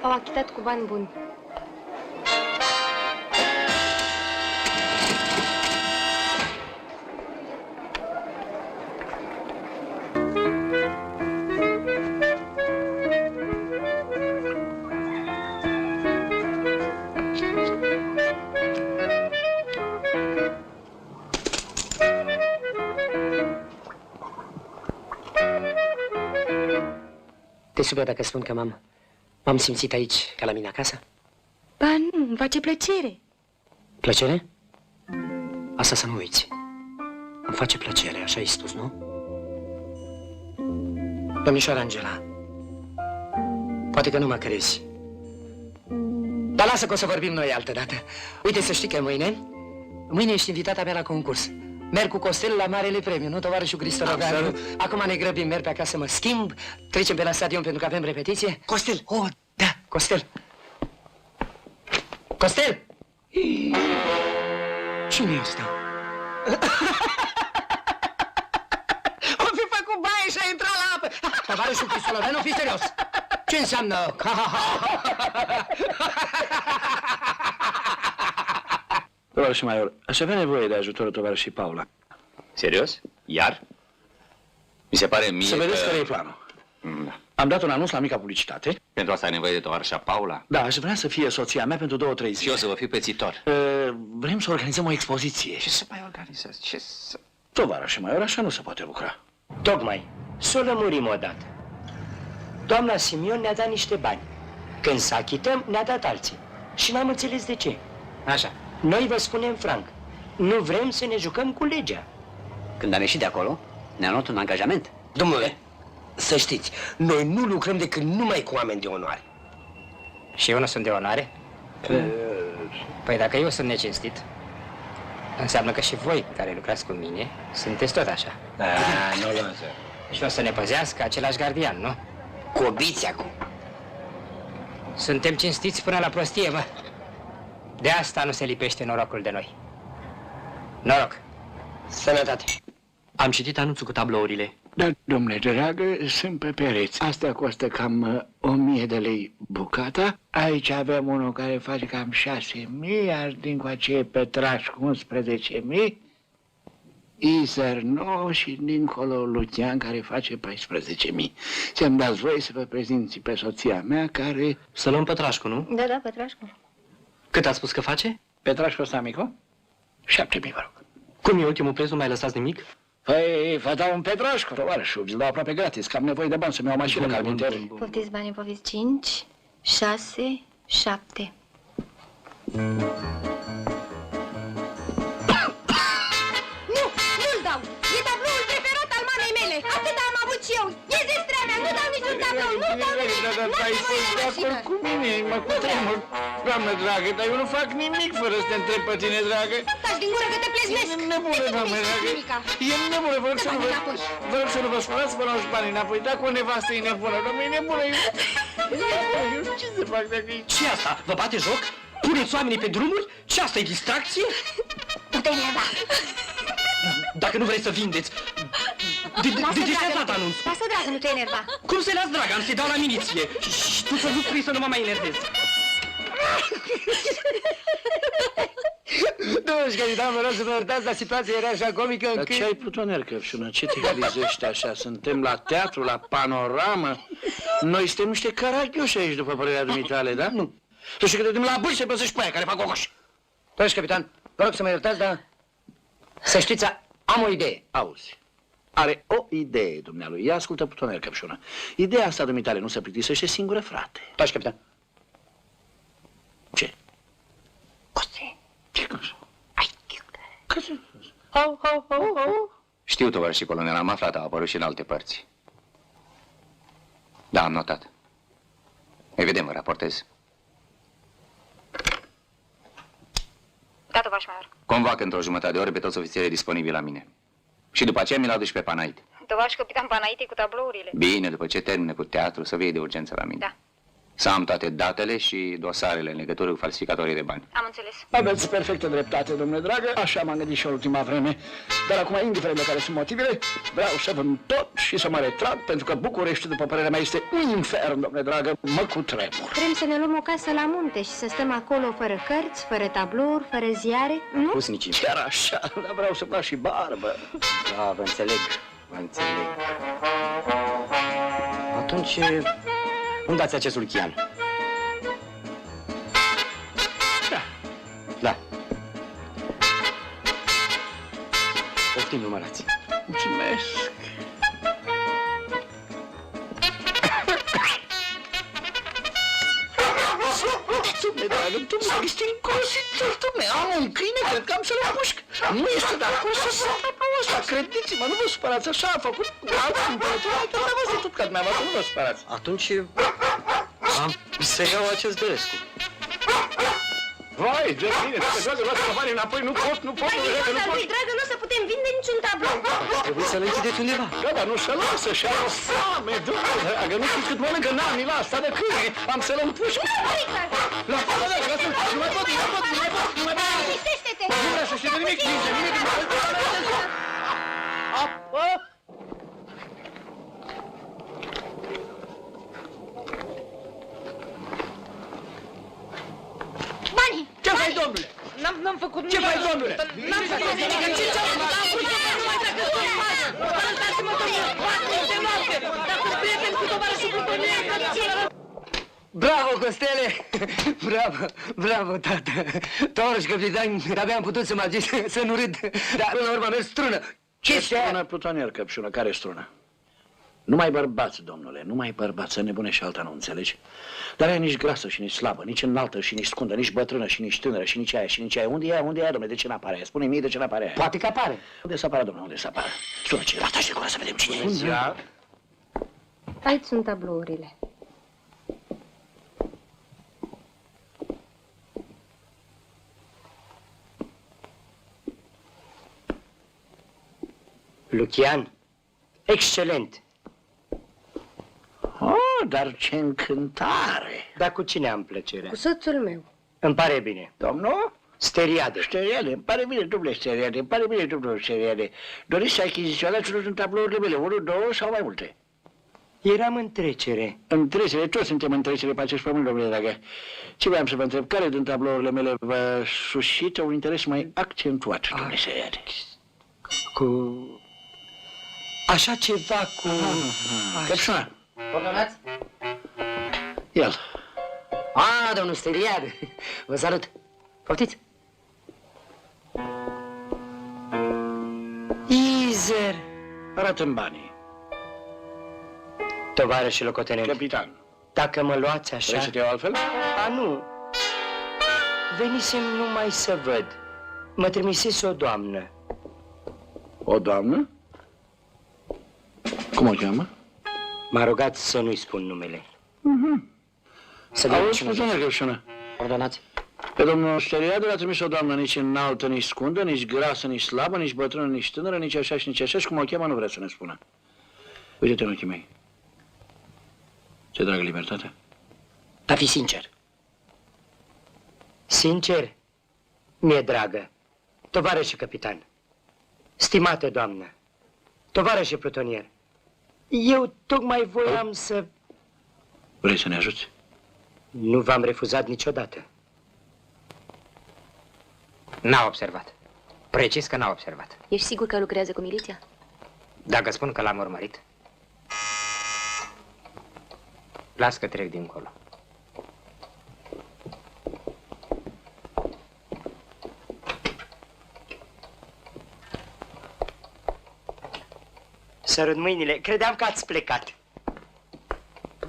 Au achitat cu bani buni. Te supără dacă spun că m-am simțit aici, ca la mine acasă? Ba nu, îmi face plăcere. Plăcere? Asta să nu uiți. Îmi face plăcere, așa ai spus, nu? Domnișoara Angela, poate că nu mă crezi. Dar lasă că o să vorbim noi altă dată. Uite, să știi că mâine ești invitata mea la concurs. Merg cu Costel la Marele Premiu, nu, tovarășul Cristologan? Acum ne grăbim, merg pe acasă, mă schimb, trecem pe la stadion pentru că avem repetiție. Costel! Oh, da, Costel! Costel! Cine e ăsta? O fi făcut baie și a intrat la apă! Tovarășul Cristologan, nu fi serios! Ce înseamnă? Tovarășul Maior, aș avea nevoie de ajutorul tovarășii Paula. Serios? Iar? Mi se pare mie Să vedeți că... care e planul. Da. Am dat un anunț la mica publicitate. Pentru asta ai nevoie de tovarășa Paula? Da, aș vrea să fie soția mea pentru 2-3 zile. Și eu să vă fiu pețitor. Vrem să organizăm o expoziție. Ce să mai organizez? Ce să... Tovarășul Maior, așa nu se poate lucra. Tocmai, să o lămurim odată. Doamna Simion ne-a dat niște bani. Când să achităm, ne-a dat alții. Și n-am înțeles de ce. Așa. Noi vă spunem franc, nu vrem să ne jucăm cu legea. Când am ieșit de acolo, ne-a luat un angajament. Domnule, să știți, noi nu lucrăm decât numai cu oameni de onoare. Și eu nu sunt de onoare? Păi dacă eu sunt necinstit, înseamnă că și voi care lucrați cu mine sunteți tot așa. Nu lăsă. Și o să ne păzească același gardian, nu? Cobiți acum. Suntem cinstiți până la prostie, mă. De asta nu se lipește norocul de noi. Noroc! Sănătate! Am citit anunțul cu tablourile. Da, domnule dragă, sunt pe pereți. Asta costă cam 1000 de lei bucata. Aici avem unul care face cam 6.000, iar dincoace e Petraș cu 11.000, Iser 9 și dincolo Lucian care face 14.000. Ți-am dat voie să vă prezinți pe soția mea care... Să luăm Pătrașcu, nu? Da, da, Pătrașcu. Cât ați spus că face? Petraș ăsta micu? 7.000, vă rog. Cum e ultimul preț, nu mai lăsați nimic? Păi, vă dau un Petrașcu, tovarășul, vi-l dau aproape gratis, că am nevoie de bani să-mi iau o mașină ca alminteri. Poftiți banii, poftiți 5, 6, 7. Nu-l dau! E tabloul preferat al mamei mele! Atât am avut și eu! E zestrea mea! Nu dau niciun tablou! Nu dau nimic! Nu Ai fost de acord cu mine, mă cutremur. Doamnă dragă, dar eu nu fac nimic fără să te întreb pe tine, dragă. Taci din gură că te pleznesc! E nebună, doamnă dragă. E nebună, vă rog să nu vă spălați, vă luați banii înapoi. Dacă o nevastă e nebună, doamne, e nebună. Eu ce să fac dacă e... Ce asta? Vă bate joc? Puneți oamenii pe drumuri? Ce asta e distracție? Nu te enerva! Dacă nu vrei să vindeți... De ce ți-a dat anunț? Lasă, dragă, nu te enerva! Cum să-i las, dragă? Am să-i dau la miliție. Și tu să nu scrii să nu mă mai enervezi. Domnul capitan, mă rog să vă iertați, dar situația era așa comică Dar încât... ce ai plutoner, Căpșună? Ce te grizești așa? Suntem la teatru, la panoramă. Noi suntem niște carachioși aici, după părerea dumitale, da? Nu. Tu știi că te dăm la bâi să păsești pe aia care fac cocoș. Domnul capitan, vă rog să mă iertați, dar... Să știți, am o idee. Auzi, are o idee, dumnealui. Ia ascultă, putoner Căpșună. Ideea asta, dumitale, nu se plictisește singură, frate. Taci, capitan. Ce? Coste. Ce cosa? Ai, Știu, tovarășii colonel, am aflat, a apărut și în alte părți. Da, am notat. Evident, vă raportez. Da, tovaș major. Convoacă într-o jumătate de oră pe toți ofițerii disponibili la mine. Și după aceea mi-l aduci pe Panait. Tovaș capitan Panaite cu tablourile. Bine, după ce termine cu teatru, să vii de urgență la mine. Da. Să am toate datele și dosarele în legătură cu falsificatorii de bani. Am înțeles. Aveți perfectă dreptate, domnule dragă, așa m-am gândit și în ultima vreme. Dar acum, indiferent de care sunt motivele, vreau să vând tot și să mă retrag, pentru că București, după părerea mea, este un infern, domnule dragă, mă cutremur. Vrem să ne luăm o casă la munte și să stăm acolo fără cărți, fără tablouri, fără ziare, nu? Pusnicii. Chiar așa, dar vreau să fac și barbă. Da, vă înțeleg, vă înțeleg. Atunci, îmi dați acest ulchian. Da. Poftim, numărați. Mulțumesc. Dom'le dragă, tu ești îngrozitor, dom'le, am un câine, cred că am să-l împușc. Nu este de acord să fac ăsta, credeți-mă, nu vă supărați, așa a făcut alt cumpărător, atât am văzut tot ca dumneavoastră, nu vă supărați. Atunci, am să iau acest Dărescu. Vai, de bine, dragă, luați-mă banii înapoi, nu pot, nu pot, nu pot. Dragă, nu o să putem vinde niciun tablou. Trebuie să-l închideți undeva. Da, dar nu se lasă și are o foame, domnule dragă, nu știți cât mănâncă nanii la asta de câine, am să-l împușc. La foame, lasă-l, nu mai pot, nu mai pot, nu mai pot, nu mai pot. Liniștește-te! Nu vrea să știe de nimic, nici de nimic, nu mai pot. Apă! Banii! Ce faci, domnule? N-am făcut Ce nimic. faci, domnule? N-am făcut nimic. Ce am făcut? Am vrut să fac numai trecut tot masă. Lăsați-mă, domnule. Este noapte. Dar sunt prieten cu tovarășul Plutonier. Bravo, Costele! Bravo, bravo, tată! Tovarăș capitan, abia am putut să mă agit să nu râd, dar până la urmă merg strună. Ce strună, Plutonier, Căpșună? Care strună? Numai bărbați, domnule, numai bărbați, să nebune și alta, nu înțelegi? Dar ea nici grasă și nici slabă, nici înaltă și nici scundă, nici bătrână și nici tânără și nici aia și nici aia. Unde e ea, domnule? De ce n-apare aia? Spune-mi de ce n-apare aia? Poate că apare. Unde să apară, domnule, unde să apară? Sună cineva, taci de gură să vedem cine e. Da. Aici sunt tablourile. Lucian, excelent! Oh, dar ce încântare! Dar cu cine am plăcerea? Cu soțul meu. Îmi pare bine. Domnul? Steriade. Steriade, îmi pare bine, domnule Steriade, îmi pare bine, domnule Steriade. Doriți să achiziționați unul din tablourile mele, unul, două sau mai multe? Eram în trecere. În trecere, toți suntem în trecere pe acest pământ, domnule dragă. Ce vreau să vă întreb, care din tablourile mele vă suscită un interes mai accentuat, domnule Steriade? Cu... Așa ceva cu... Căpșuna, Ordonați? el. Domnul Steriade, vă salut. Poftiți. Izer. Arată-mi banii. Tovarăș și locotenent, Capitan, dacă mă luați așa... vrei să te iau altfel? Nu. Venisem numai să văd. Mă trimisese o doamnă. O doamnă? Cum o cheamă? M-a rugat să nu-i spun numele. Să vedem Auzi, ce mă puțină Căpșună. Ordonați? Pe domnul Steriade l-a trimis o doamnă nici înaltă, nici scundă, nici grasă, nici slabă, nici bătrână, nici tânără, nici așa și nici așa și cum o cheamă nu vrea să ne spună. Uite-te în ochii mei. Ce dragă libertatea? Dar fi sincer. Sincer, mi-e dragă. Tovarășe capitan. Stimată doamnă. Tovarășe plutonier. Eu tocmai voiam să... Vrei să ne ajuți? Nu v-am refuzat niciodată. N-a observat. Precis că n-a observat. Ești sigur că lucrează cu miliția? Dacă spun că l-am urmărit, las că trec dincolo. Sărut mâinile, credeam că ați plecat.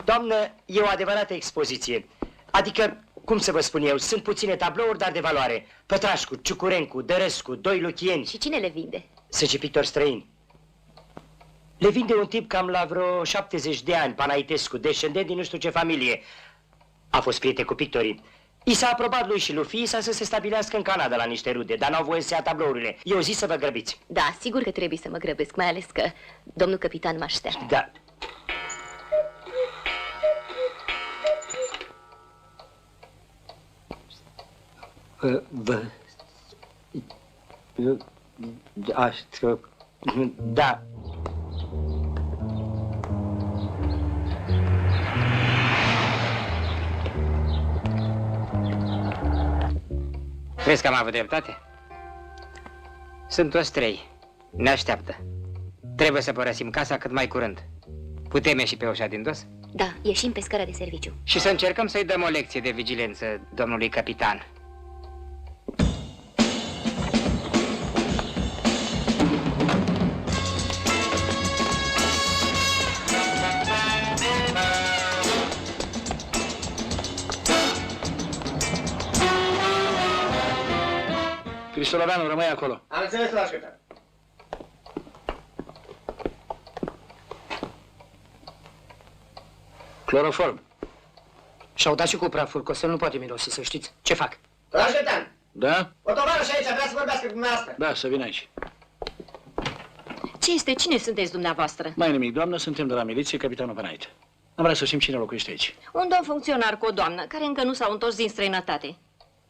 Doamnă, e o adevărată expoziție. Adică, cum să vă spun eu, sunt puține tablouri, dar de valoare. Pătrașcu, Ciucurencu, Dărescu, doi luchieni. Și cine le vinde? Sunt și pictori străini. Le vinde un tip cam la vreo 70 de ani, Panaitescu, descendent din nu știu ce familie. A fost prieten cu pictorii. I s-a aprobat lui și lui fiii să se stabilească în Canada la niște rude, dar n-au voie să ia tablourile. Eu zic să vă grăbiți. Da, sigur că trebuie să mă grăbesc, mai ales că domnul capitan mă așteaptă. Da. Da. Crezi că am avut dreptate? Sunt toți trei. Ne așteaptă. Trebuie să părăsim casa cât mai curând. Putem ieși pe ușa din dos? Da, ieșim pe scara de serviciu. Și să încercăm să-i dăm o lecție de vigilență domnului capitan. Cristoloveanu, rămâi acolo. Am înțeles, la așteptat. Cloroform. Și-au dat și cu praful, că să nu poate mirosi, să știți. Ce fac? La așteptat. Da? O tovarăș aici, vrea să vorbească cu dumneavoastră. Da, să vin aici. Ce este? Cine sunteți dumneavoastră? Mai nimic, doamnă, suntem de la miliție, capitanul Panaite. Am vrea să știm cine locuiește aici. Un domn funcționar cu o doamnă, care încă nu s-au întors din străinătate.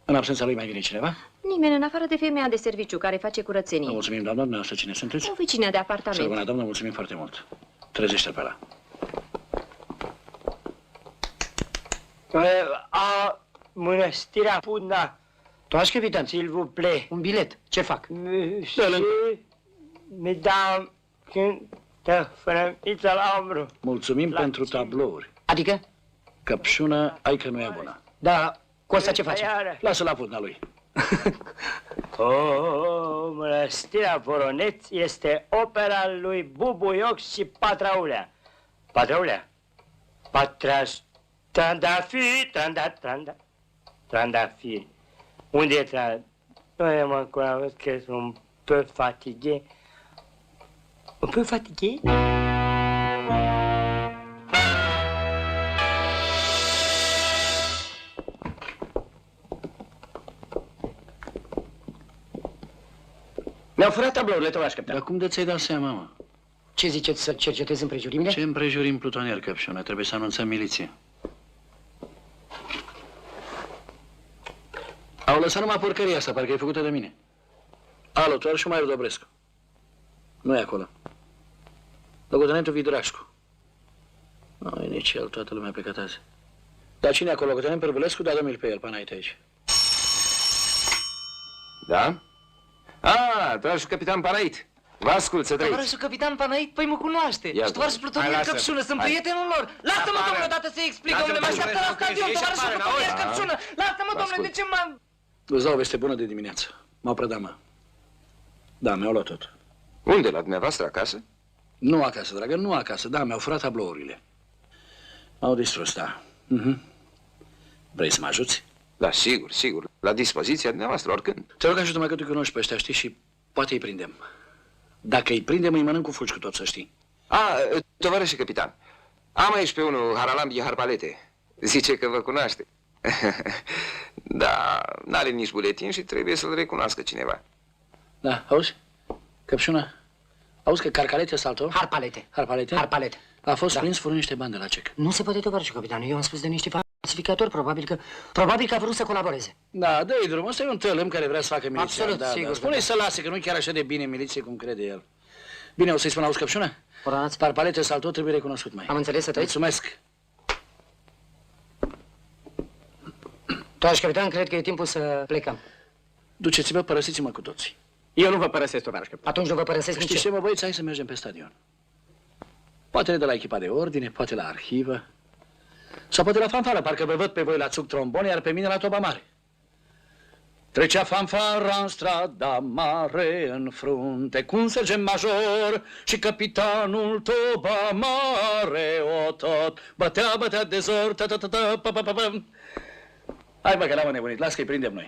În absența lui mai vine cineva? Nimeni în afară de femeia de serviciu care face Vă curățenie. mulțumim, doamnă, dumneavoastră cine sunteți? O vecină de apartament. Sărbuna, doamnă, mulțumim foarte mult. Trezește-l pe ăla. A Mănăstirea Pudna. Toași, capitan, S'il vous plaît. un bilet. Ce fac? Mesdames, cântă frămița la ombru. Mulțumim La pentru cine? tablouri. Adică? Căpșună, ai că nu e bună. Da, cu asta ce face? Lasă la putna lui. O, Mănăstirea Voroneț este opera lui Bubuioc și Patraulea. Patraulea? Trandafiri, trandafiri. Unde e Noi mă cunosc că sunt un peu fatigué. Un peu fatigué? Mi-au furat tablourile, tovaș capitan. Dar cum de ți-ai dat seama, mă? Ce ziceți, să cercetez împrejurimile? Ce împrejurim plutonier, căpșună? Trebuie să anunțăm miliție. Au lăsat numai porcăria asta, parcă e făcută de mine. Alo, tu și Maior Dobrescu. Nu e acolo. Locotenentul Vidrașcu. Nu e nici el, toată lumea plecat azi. Dar cine e acolo? Locotenent Pârvulescu? Da, dă-mi-l pe el, până aici. Da? Ah, tovarășul capitan Panait. Vă ascult, să trăiți. Tovarășul capitan Panait, păi mă cunoaște. Ia Și tovarășul hai, plutonier lasă. Căpșună, sunt Hai. prietenul lor. Lasă-mă, Afară. domnule, odată să-i explic, Lasă-mă, domnule, mă așteaptă la domnule, stadion, ieși tovarășul afară, plutonier n-auzi? Căpșună. Lasă-mă, Vă domnule, ascult. de ce m-am... Îți dau o veste bună de dimineață. M-au predat, mă. Da, mi-au luat tot. Unde, la dumneavoastră acasă? Nu acasă, dragă, nu acasă. Da, mi-au furat tablourile. M-au distrus, da. Vrei să mă ajuți? Da, sigur, sigur. La dispoziția dumneavoastră, oricând. Te rog, ajută-mă că tu cunoști pe ăștia, știi, și poate îi prindem. Dacă îi prindem, îi mănânc cu fulgi cu tot, să știi. Tovarășe capitan, am aici pe unul, Haralambi Harpalete. Zice că vă cunoaște. Da, n-are nici buletin și trebuie să-l recunoască cineva. Da, auzi? Căpșună, auzi că Carcalete Salto... Harpalete. Harpalete? Harpalete. A fost Da. prins fără niște bani de la cec. Nu se poate, tovarășul capitan. Eu am spus de niște falsificatori, probabil că a vrut să colaboreze. Da, dă-i drumul. Ăsta e un tălâm care vrea să facă miliția. Absolut, da, sigur Da. că Spune-i da. să lase, că nu-i chiar așa de bine în miliție cum crede el. Bine, o să-i spun, auzi, Căpșună? Ordonanță. Harpalete Salto trebuie recunoscut mai. Am înțeles, să trăiți? Mulțumesc. Tovarăș capitan, cred că e timpul să plecăm. Duceți-vă, părăsiți-mă cu toții. Eu nu vă părăsesc, tovarăș capitan. Atunci nu vă părăsesc nici Știi ce, eu. mă, băieți, hai să mergem pe stadion. Poate de la echipa de ordine, poate la arhivă. Sau poate la fanfară, parcă vă văd pe voi la țuc trombon, iar pe mine la toba mare. Trecea fanfara în strada mare, în frunte cu un sergent major și capitanul Toba Mare, o tot bătea de zor, ta-ta-ta-ta-pa-pa-pa-pa. Hai bă, că l-am înnebunit, las că-i prindem noi.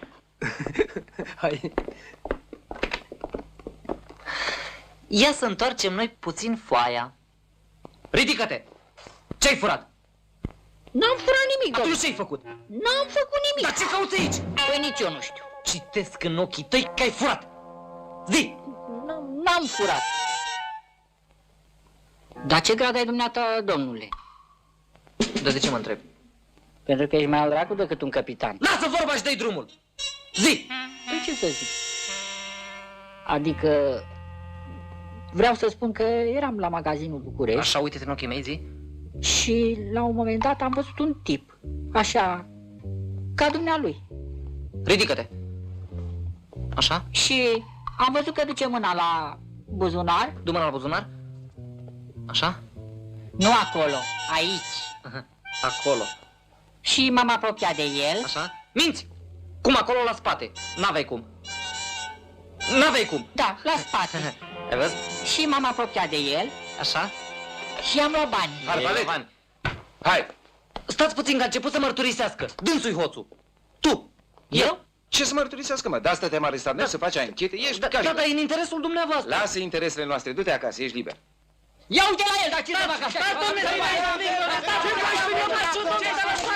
Hai. Ia să întoarcem noi puțin foaia. Ridică-te! Ce-ai furat? N-am furat nimic, domnule. Atunci ce-ai făcut? N-am făcut nimic. Dar ce cauți aici? Păi nici eu nu știu. Citesc în ochii tăi că ai furat. Zi! N-am furat. Dar ce grad ai dumneata, domnule? Dar de ce mă întreb? Pentru că ești mai al dracu decât un capitan. Lasă vorba și dă-i drumul! Zi! Păi ce să zic? Adică... Vreau să spun că eram la magazinul București. Așa, uite-te în ochii mei, zi. Și la un moment dat am văzut un tip, așa, ca dumnealui. Ridică-te. Așa? Și am văzut că duce mâna la buzunar. Du mâna la buzunar. Așa? Nu acolo, aici. Acolo. Și m-am apropiat de el. Așa? Minți! Cum acolo la spate? N-aveai cum. N-aveai cum. Da, la spate. Ai văzut? Și m-am apropiat de el Așa? și am luat bani. Arbalet. Hai! Stați puțin că a început să mărturisească. Dânsul-i hoțul. Tu! Eu? Ce să mărturisească, mă? De asta te-am arestat, nu să faci anchete, ești ca Da, dar e în interesul dumneavoastră. Lasă interesele noastre, du-te acasă, ești liber. Ia uite la el, dar ce să fac așa?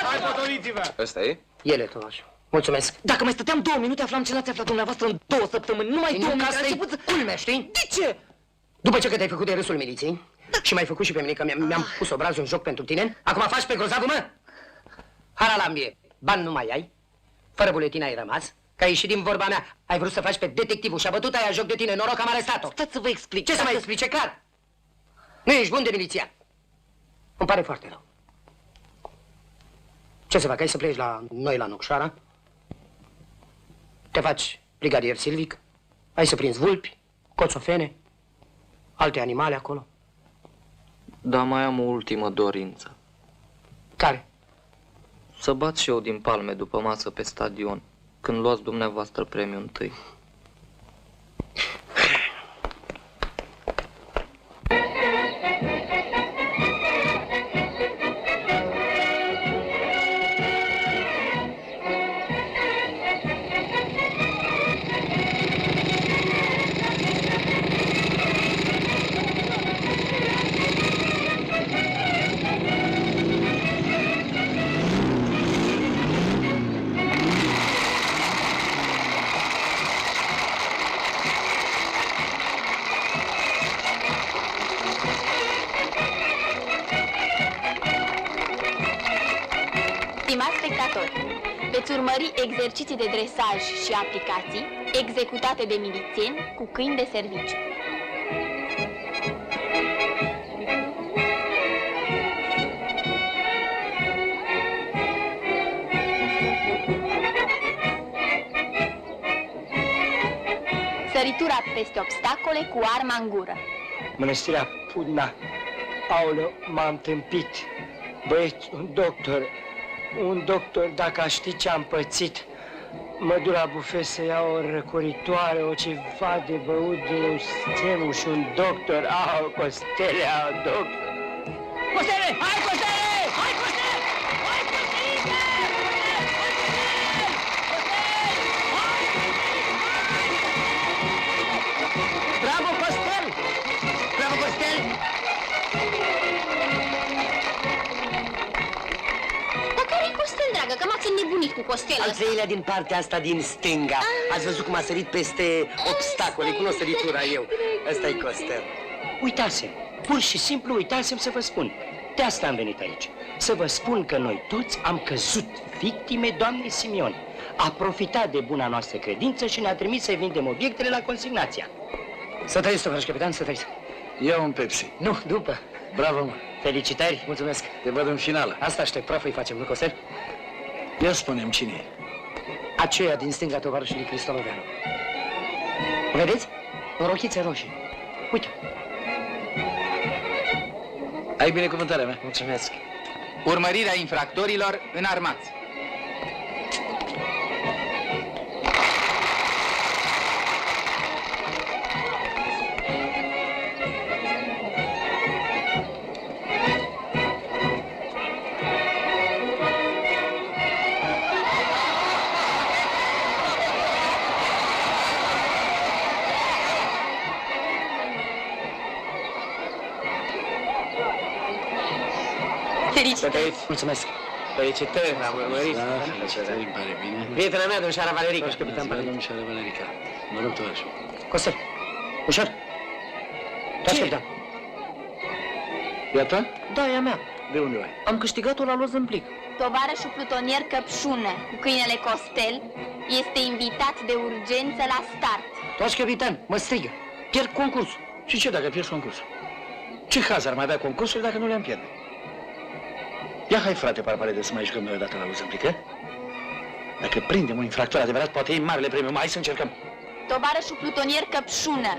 Hai, potoliți-vă! Ăsta e? Ele, tovaș. Mulțumesc. Dacă mai stăteam 2 minute, aflam ce n-ați aflat dumneavoastră în 2 săptămâni. Numai 2 minute, a început să culmea, știi? De ce? După ce că te-ai făcut de râsul miliției și m-ai făcut și pe mine, că mi-am pus obrazul în joc pentru tine, acum faci pe grozavul, mă? Haralambie, bani nu mai ai, fără buletin ai rămas, că ai ieșit din vorba mea, ai vrut să faci pe detectivul și a bătut aia joc de tine, noroc am arestat-o. Stați să vă explic. Ce să mai explice, clar? Nu ești bun de milițian. Îmi pare foarte rău. Ce să fac, ai să pleci la noi la Nocșoara? Te faci brigadier silvic? Ai să prinzi vulpi, coțofene, alte animale acolo? Da, mai am o ultimă dorință. Care? Să bat și eu din palme după masă pe stadion, când luați dumneavoastră premiul întâi. Stimați spectatori, veți urmări exerciții de dresaj și aplicații executate de milițieni cu câini de serviciu. Săritura peste obstacole cu arma în gură. Mănăstirea Pudna. Aoleu, m-am tâmpit. Băieți, un doctor, dacă aș ști ce am pățit, mă duc la bufet să iau o răcoritoare, o ceva de băut de stemul și un doctor. Au, Costele, au, doctor. Costele! Hai, Costele! Hai, Costele! Hai, Costele! Bravo, Costel! Bravo, Costel! Dar care-i Costel, dragă? Că m-ați înnebunit cu Costelul Al ăsta. treilea din partea asta din stânga. Ați văzut cum a sărit peste obstacole, cu o săritura eu. Ăsta-i Costel. Uitasem, pur și simplu uitasem să vă spun. De asta am venit aici. Să vă spun că noi toți am căzut victime doamnei Simion. A profitat de buna noastră credință și ne-a trimis să-i vindem obiectele la consignația. Să trăiți, tovarăș capitan, să trăiți. Ia un Pepsi. Nu, după. Bravo, mă. Felicitări, mulțumesc. Te văd în finală. Asta aștept, praf îi facem, nu, Costel? Ia spune-mi cine e. Aceea din stânga tovarășului Cristoloveanu. Vedeți? O rochiță roșie. Uite. Ai binecuvântarea mea. Mulțumesc. Urmărirea infractorilor înarmați. Felicitări! Mulțumesc. Felicitări, am urmărit. Da, felicitări, îmi pare bine. Prietena mea, domnișoara Valerica. Toți capitan, domnișoara Valerica. Mă rog, tovarăș. Costel, ușor. Toți capitan. E a ta? Da, e a mea. De unde o ai? Am câștigat-o la loz în plic. Tovarășul plutonier Căpșună, cu câinele Costel, este invitat de urgență la start. Toți capitan, mă strigă. Pierd concursul. Și ce dacă pierzi concursul? Ce haz ar mai avea concursul dacă nu le-am pierde? Ia hai, frate Parparede, să mai jucăm noi odată la loz în plic, eh? Dacă prindem un infractor adevărat, poate iei marele premiu. Mai să încercăm. Tovarășul plutonier Căpșună,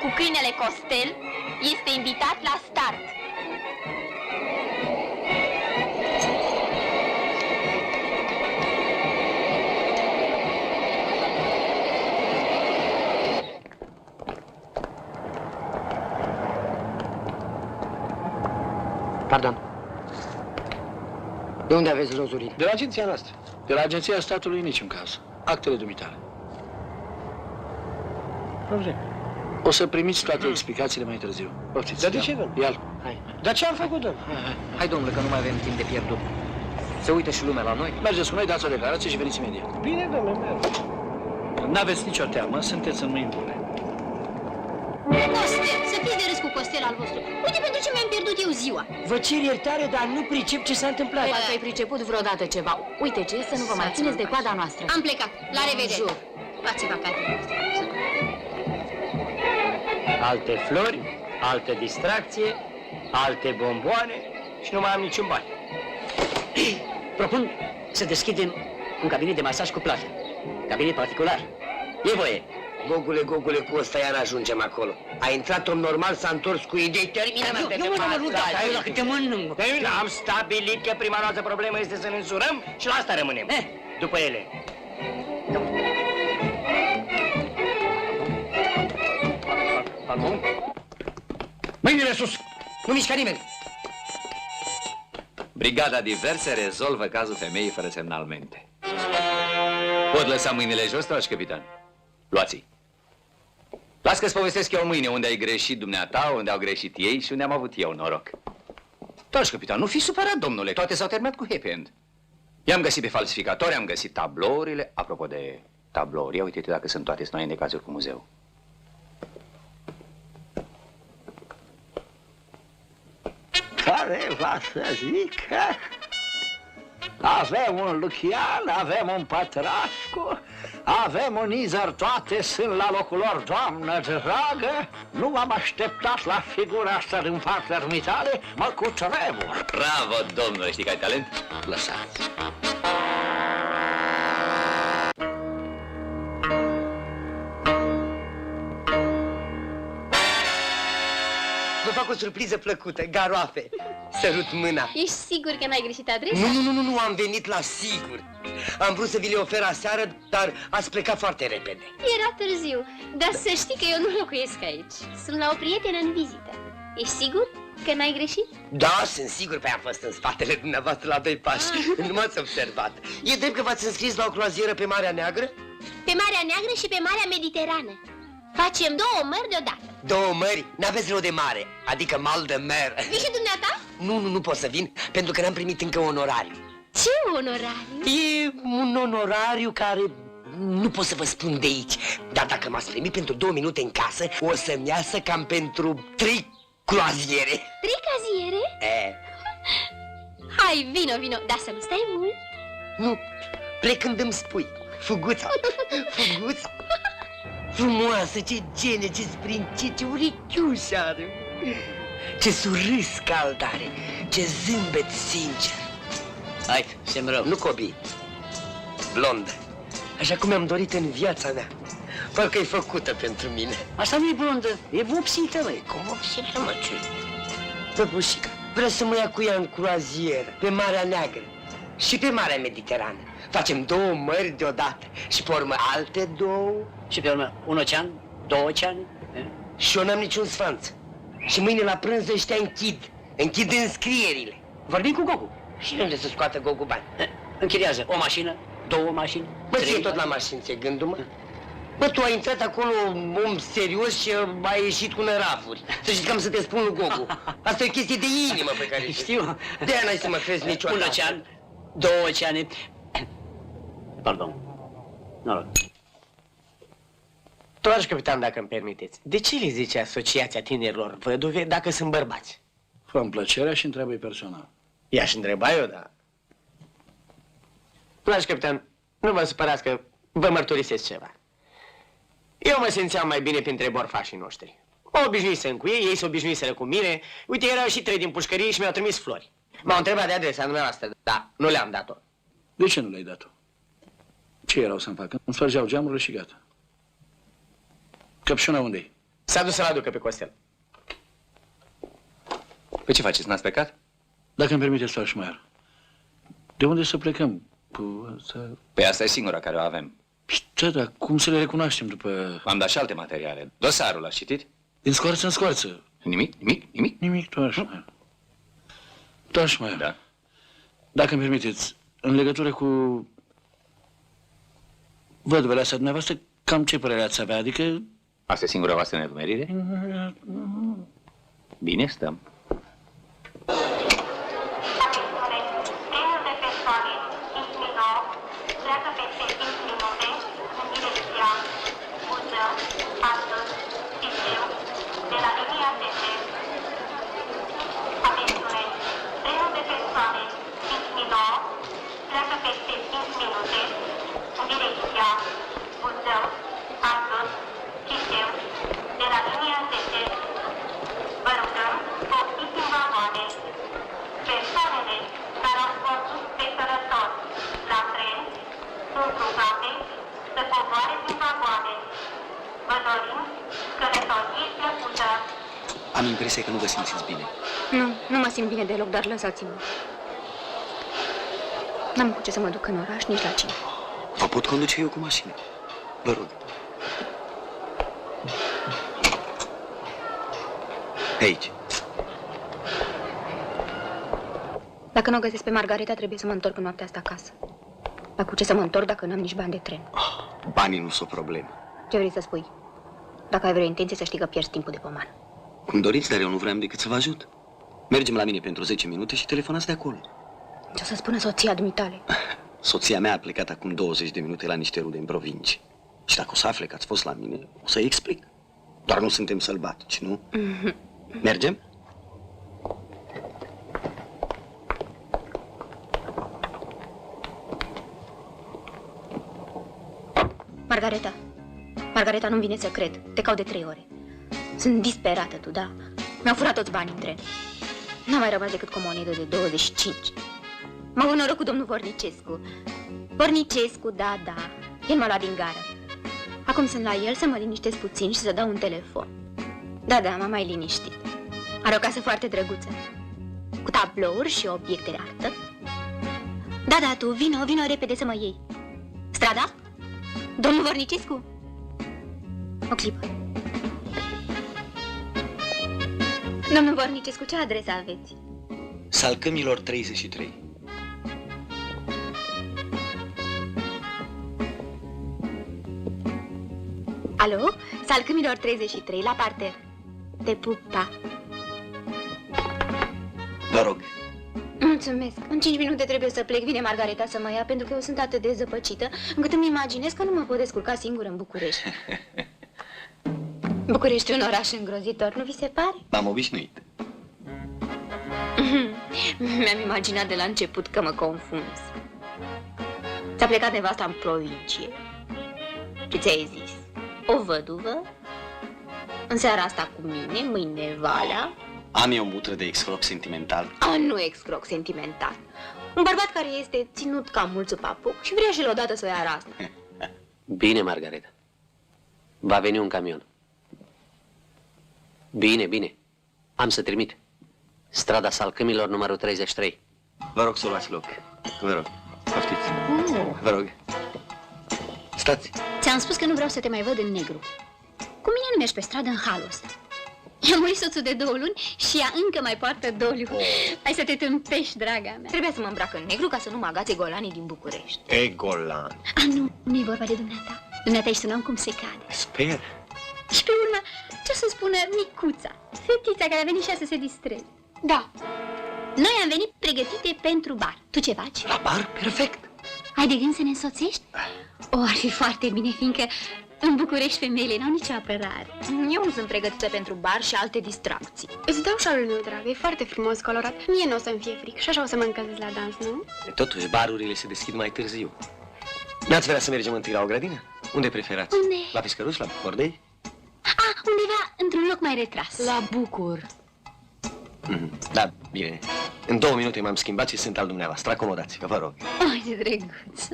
cu câinele Costel, este invitat la start. Pardon. De unde aveți lozurile? De la agenția noastră. De la agenția statului niciun caz. Actele dumitale. O să primiți toate explicațiile mai târziu. Poftiți. Dar de ce, domnule? Ia-l. Hai. Dar ce am făcut, domnule? Hai, domnule, că nu mai avem timp de pierdut. Se uită și lumea la noi. Mergeți cu noi, dați o declarație și veniți imediat. Bine, domnule, merg. N-aveți nicio teamă, sunteți în mâini bune. Costel, să fiți de râs cu Costel al vostru. Uite pentru ce mi-am pierdut eu ziua. Vă cer iertare, dar nu pricep ce s-a întâmplat. Dacă ai priceput vreodată ceva, uite ce, să nu vă mai țineți de coada noastră. Am plecat. La revedere. Jur. Luați-vă acasă. Alte flori, altă distracție, alte bomboane și nu mai am niciun bani. Propun să deschidem un cabinet de masaj cu plată. Cabinet particular. E voie. Gogule, cu ăsta iar ajungem acolo. A intrat om normal, s-a întors cu idei, termină-mă de pe masaj. Stai la câte mănânc. Am stabilit că prima noastră problemă este să ne însurăm și la asta rămânem. După ele. Mâinile sus! Nu mișca nimeni! Brigada diverse rezolvă cazul femeii fără semnalmente. Pot lăsa mâinile jos, dragi capitan? Luați-i. Las că-ți povestesc eu mâine unde ai greșit dumneata, unde au greșit ei și unde am avut eu noroc. Dragi capitan, nu fi supărat, domnule, toate s-au terminat cu happy end. I-am găsit pe falsificatori, am găsit tablourile. Apropo de tablouri, ia uite-te dacă sunt toate noi în cazuri cu muzeu. Care va să zică? Avem un Lucian, avem un Patrascu, avem un Izăr, toate sunt la locul lor, doamnă dragă. Nu m-am așteptat la figura asta din partea dumitale, mă cutremur. Bravo, domnule, știi că ai talent? Lăsați. Vă fac o surpriză plăcută, garoafe. Sărut mâna. Ești sigur că n-ai greșit adresa? Nu, am venit la sigur. Am vrut să vi le ofer aseară, dar ați plecat foarte repede. Era târziu, dar să știi că eu nu locuiesc aici. Sunt la o prietenă în vizită. Ești sigur că n-ai greșit? Da, sunt sigur, pe am fost în spatele dumneavoastră la 2 pași. Nu m-ați observat. E drept că v-ați înscris la o croazieră pe Marea Neagră? Pe Marea Neagră și pe Marea Mediterană. Facem 2 mări deodată. 2 mări? N-aveți rău de mare, adică mal de mer. Vii și dumneata? Nu pot să vin, pentru că n-am primit încă onorariu. Ce onorariu? E un onorariu care nu pot să vă spun de aici. Dar dacă m-ați primit pentru 2 minute în casă, o să-mi iasă cam pentru 3 croaziere. 3 caziere? Hai, vino, dar să nu stai mult. Nu, plec când îmi spui. Fuguța. Frumoasă, ce gene, ce sprincit, ce urechiușă are. Ce surâs cald are, ce zâmbet sincer. Hai, semn rău. Nu copii, blondă, așa cum mi-am dorit în viața mea. Parcă e făcută pentru mine. Asta nu e blondă, e vopsită, măi. Cum vopsită, mă, ce? Păpușica, vreau să mă ia cu ea în croazieră, pe Marea Neagră și pe Marea Mediterană. Facem 2 mări deodată și pe urmă alte 2. Și pe urmă, un ocean, 2 oceane. Și eu n-am niciun sfanț. Și mâine la prânz ăștia închid înscrierile. Vorbim cu Gogu. Și unde să scoată Gogu bani? Închiriază o mașină, 2 mașini. Bă, ție tot la mașini, ți-e gândul, mă? Bă, tu ai intrat acolo om serios și ai ieșit cu nărafuri. Să știți că am să te spun lui Gogu. Asta e o chestie de inimă pe care... Știu. De-aia n-ai să mă crezi niciodată. Un ocean, 2 oceane. Pardon. Noroc. Dragi capitan, dacă îmi permiteți, de ce le zice Asociația Tinerilor Văduve dacă sunt bărbați? Fă-mi plăcerea și întreabă-i personal. I-aș întreba eu, da. Dragi capitan, nu vă supărați că vă mărturisesc ceva. Eu mă simțeam mai bine printre borfașii noștri. Obișnuisem cu ei, ei se obișnuiseră cu mine. Uite, erau și 3 din pușcărie și mi-au trimis flori. M-au întrebat de adresa dumneavoastră, da, nu le-am dat-o. De ce nu le-ai dat-o? Ce erau să-mi facă? Îmi spargeau geamurile și gata. Căpșuna unde-i? S-a dus să-l aducă pe Costel. Păi ce faceți, n-ați plecat? Dacă îmi permiteți, Stașmaier, de unde să plecăm? Cu asta... Păi asta e singura care o avem. Da, dar cum să le recunoaștem după... Am dat și alte materiale. Dosarul l-ați citit? Din scoarță în scoarță. Nimic? Nimic, Stașmaier. Stașmaier, Da. dacă îmi permiteți, în legătură cu văduvele astea dumneavoastră, cam ce părere ați avea? Adică... Asta e singura voastră nedumerire? Bine stăm. Am impresia că nu vă simțiți bine. Nu mă simt bine deloc, dar lăsați-mă. N-am cu ce să mă duc în oraș, nici la cine. Vă pot conduce eu cu mașină. Vă rog. Aici. Dacă nu o găsesc pe Margareta, trebuie să mă întorc în noaptea asta acasă. Dar cu ce să mă întorc dacă n-am nici bani de tren? Banii nu sunt o problemă. Ce vrei să spui? Dacă ai vreo intenție, să știi că pierzi timpul de pomană. Cum doriți, dar eu nu vreau decât să vă ajut. Mergem la mine pentru 10 minute și telefonați de acolo. Ce o să spună soția dumitale? Soția mea a plecat acum 20 de minute la niște rude în provincie. Și dacă o să afle că ați fost la mine, o să-i explic. Doar nu suntem sălbatici, nu? Mergem? Margareta. Margareta, nu-mi vine să cred. Te caut de 3 ore. Sunt disperată, tu, da? Mi-au furat toți banii în tren. N-a mai rămas decât cu o monedă de 25. M-au înoroc cu domnul Vornicescu. Vornicescu, da. El m-a luat din gară. Acum sunt la el să mă liniștesc puțin și să dau un telefon. Da, m-a mai liniștit. Are o casă foarte drăguță. Cu tablouri și obiecte de artă. Da, tu, vino repede să mă iei. Strada? Domnul Vornicescu? O clipă. Domnul Vornicescu, ce adresă aveți? Salcâmilor 33. Alo? Salcâmilor 33, la parter. Te pup, pa. Vă rog. Mulțumesc. În 5 minute trebuie să plec. Vine Margareta să mă ia, pentru că eu sunt atât de zăpăcită, încât îmi imaginez că nu mă pot descurca singură în București. București e un oraș îngrozitor, nu vi se pare? M-am obișnuit. Mi-am imaginat de la început că mă confunzi. Ți-a plecat nevasta în provincie. Ce ți-ai zis? O văduvă? În seara asta cu mine, mâine Valea. Am eu mutră de excroc sentimental. Nu excroc sentimental. Un bărbat care este ținut ca mulțul papuc și vrea și el odată să o ia razna. Bine, Margareta. Va veni un camion. Bine. Am să trimit. Strada Salcâmilor, numărul 33. Vă rog să luați loc. Vă rog. Poftiți. Vă rog. Stați. Ți-am spus că nu vreau să te mai văd în negru. Cu mine nu mergi pe stradă în halul ăsta. I-a murit soțul de 2 luni și ea încă mai poartă doliu. Hai să te tâmpești, draga mea. Trebuia să mă îmbrac în negru ca să nu mă agațe golanii din București. E golan. Nu e vorba de dumneata. Dumneata ești un om cum se cade. Sper. Și pe urmă, ce o să spună micuța, fetița care a venit și să se distreze? Da. Noi am venit pregătite pentru bar. Tu ce faci? La bar? Perfect. Ai de gând să ne însoțești? O, ar fi foarte bine, fiindcă în București femeile n-au nicio apărare. Eu nu sunt pregătită pentru bar și alte distracții. Îți dau șalul meu, dragă, e foarte frumos colorat. Mie nu o să-mi fie fric și așa o să mă încălzesc la dans, nu? Totuși, barurile se deschid mai târziu. N-ați vrea să mergem întâi la o grădină? Unde preferați? Unde? La Pescăruș, la Bordei? Undeva într-un loc mai retras. La Bucur. Da, bine. În 2 minute m-am schimbat și sunt al dumneavoastră. Acomodați-vă, vă rog. Ai de drăguț.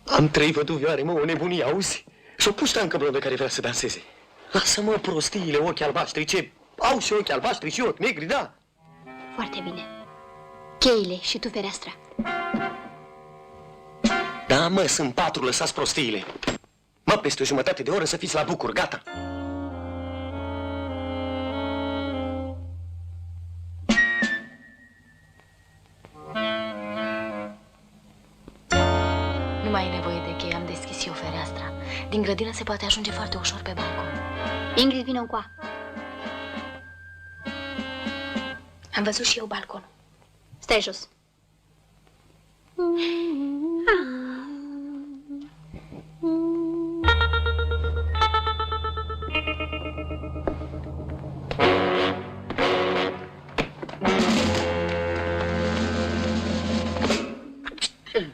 Am 3 văduvioare, mă, o nebunie, auzi? Și o pușteancă blondă care vrea să danseze. Lasă-mă prostiile, ochi albaștri, ce... Au și ochi albaștri și ochi negri, da? Foarte bine. Cheile și tu fereastra. Da, mă, sunt 4, lăsați prostiile. Mă, peste o jumătate de oră să fiți la Bucur, gata. Nu mai e nevoie de cheie, am deschis eu fereastra. Din grădină se poate ajunge foarte ușor pe balcon. Ingrid, vină încoa. Am văzut și eu balconul. Stai jos.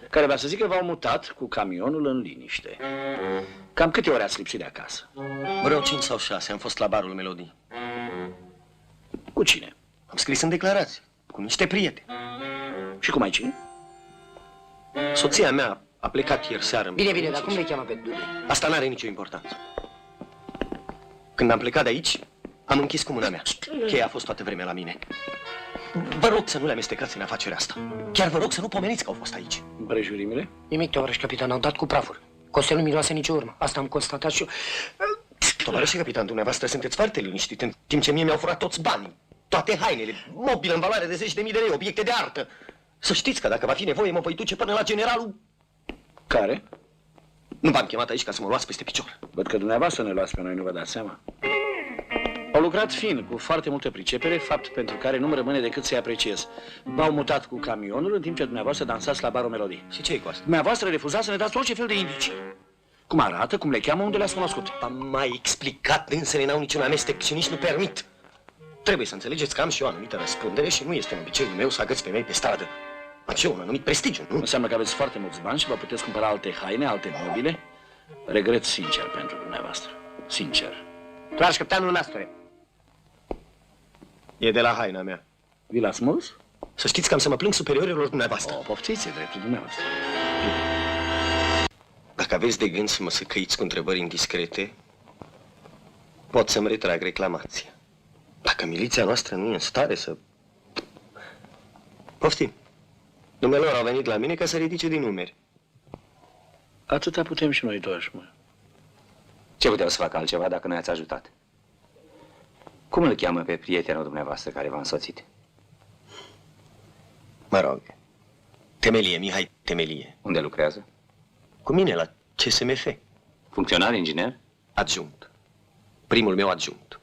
Care va să zic că v-au mutat cu camionul în liniște. Cam câte ore ați lipsit de acasă? Vreo 5 sau 6, am fost la barul Melodii. Cu cine? Am scris în declarație, cu niște prieteni. Și cu maicii? Soția mea a plecat ieri seară. Bine, bine, dar cum le cheamă pe dule? Asta n-are nicio importanță. Când am plecat de aici, am închis cu mâna mea. Cheia a fost toată vremea la mine. Vă rog să nu le amestecați în afacerea asta. Chiar vă rog să nu pomeniți că au fost aici. Împrejurimile? Nimic, tovarăș capitan, au dat cu prafuri. Costel nu miroase nicio urmă. Asta am constatat și eu. Tovarășe capitan, dumneavoastră sunteți foarte liniștit, în timp ce mie mi-au furat toți banii. Toate hainele, mobilă în valoare de 10.000 de lei, obiecte de artă. Să știți că dacă va fi nevoie, mă voi duce până la generalul... Care? Nu v-am chemat aici ca să mă luați peste picior. Văd că dumneavoastră ne luați pe noi, nu vă dați seama. Au lucrat fin, cu foarte multă pricepere, fapt pentru care nu-mi rămâne decât să-i apreciez. V-au mutat cu camionul în timp ce dumneavoastră dansați la barul Melodii. Și ce-i cu asta? Dumneavoastră refuzați să ne dați orice fel de indicii. Cum arată, cum le cheamă, unde le-ați cunoscut. Am mai explicat, însele n-au niciun amestec și nici nu permit. Trebuie să înțelegeți că am și eu o anumită răspundere și nu este în obiceiul meu să agăț femei pe stradă. Am și eu un anumit prestigiu, nu? Înseamnă că aveți foarte mulți bani și vă puteți cumpăra alte haine, alte mobile. Regret sincer pentru dumneavoastră. Sincer. Tovarăș capitanul Nastore. E de la haina mea. Vi l-ați smuls? Să știți că am să mă plâng superiorilor dumneavoastră. O, poftiți, e dreptul dumneavoastră. Dacă aveți de gând să mă săcăiți cu întrebări indiscrete, pot să-mi retrag reclamația. Dacă miliția noastră nu e în stare să... Poftim. Dumnealor au venit la mine ca să ridice din numeri. Atâta putem și noi toți, mă. Ce puteau să facă altceva dacă ne-ați ajutat? Cum îl cheamă pe prietenul dumneavoastră care v-a însoțit? Mă rog, Temelie, Mihai Temelie. Unde lucrează? Cu mine la CSMF. Funcționar, inginer? Adjunct. Primul meu adjunct.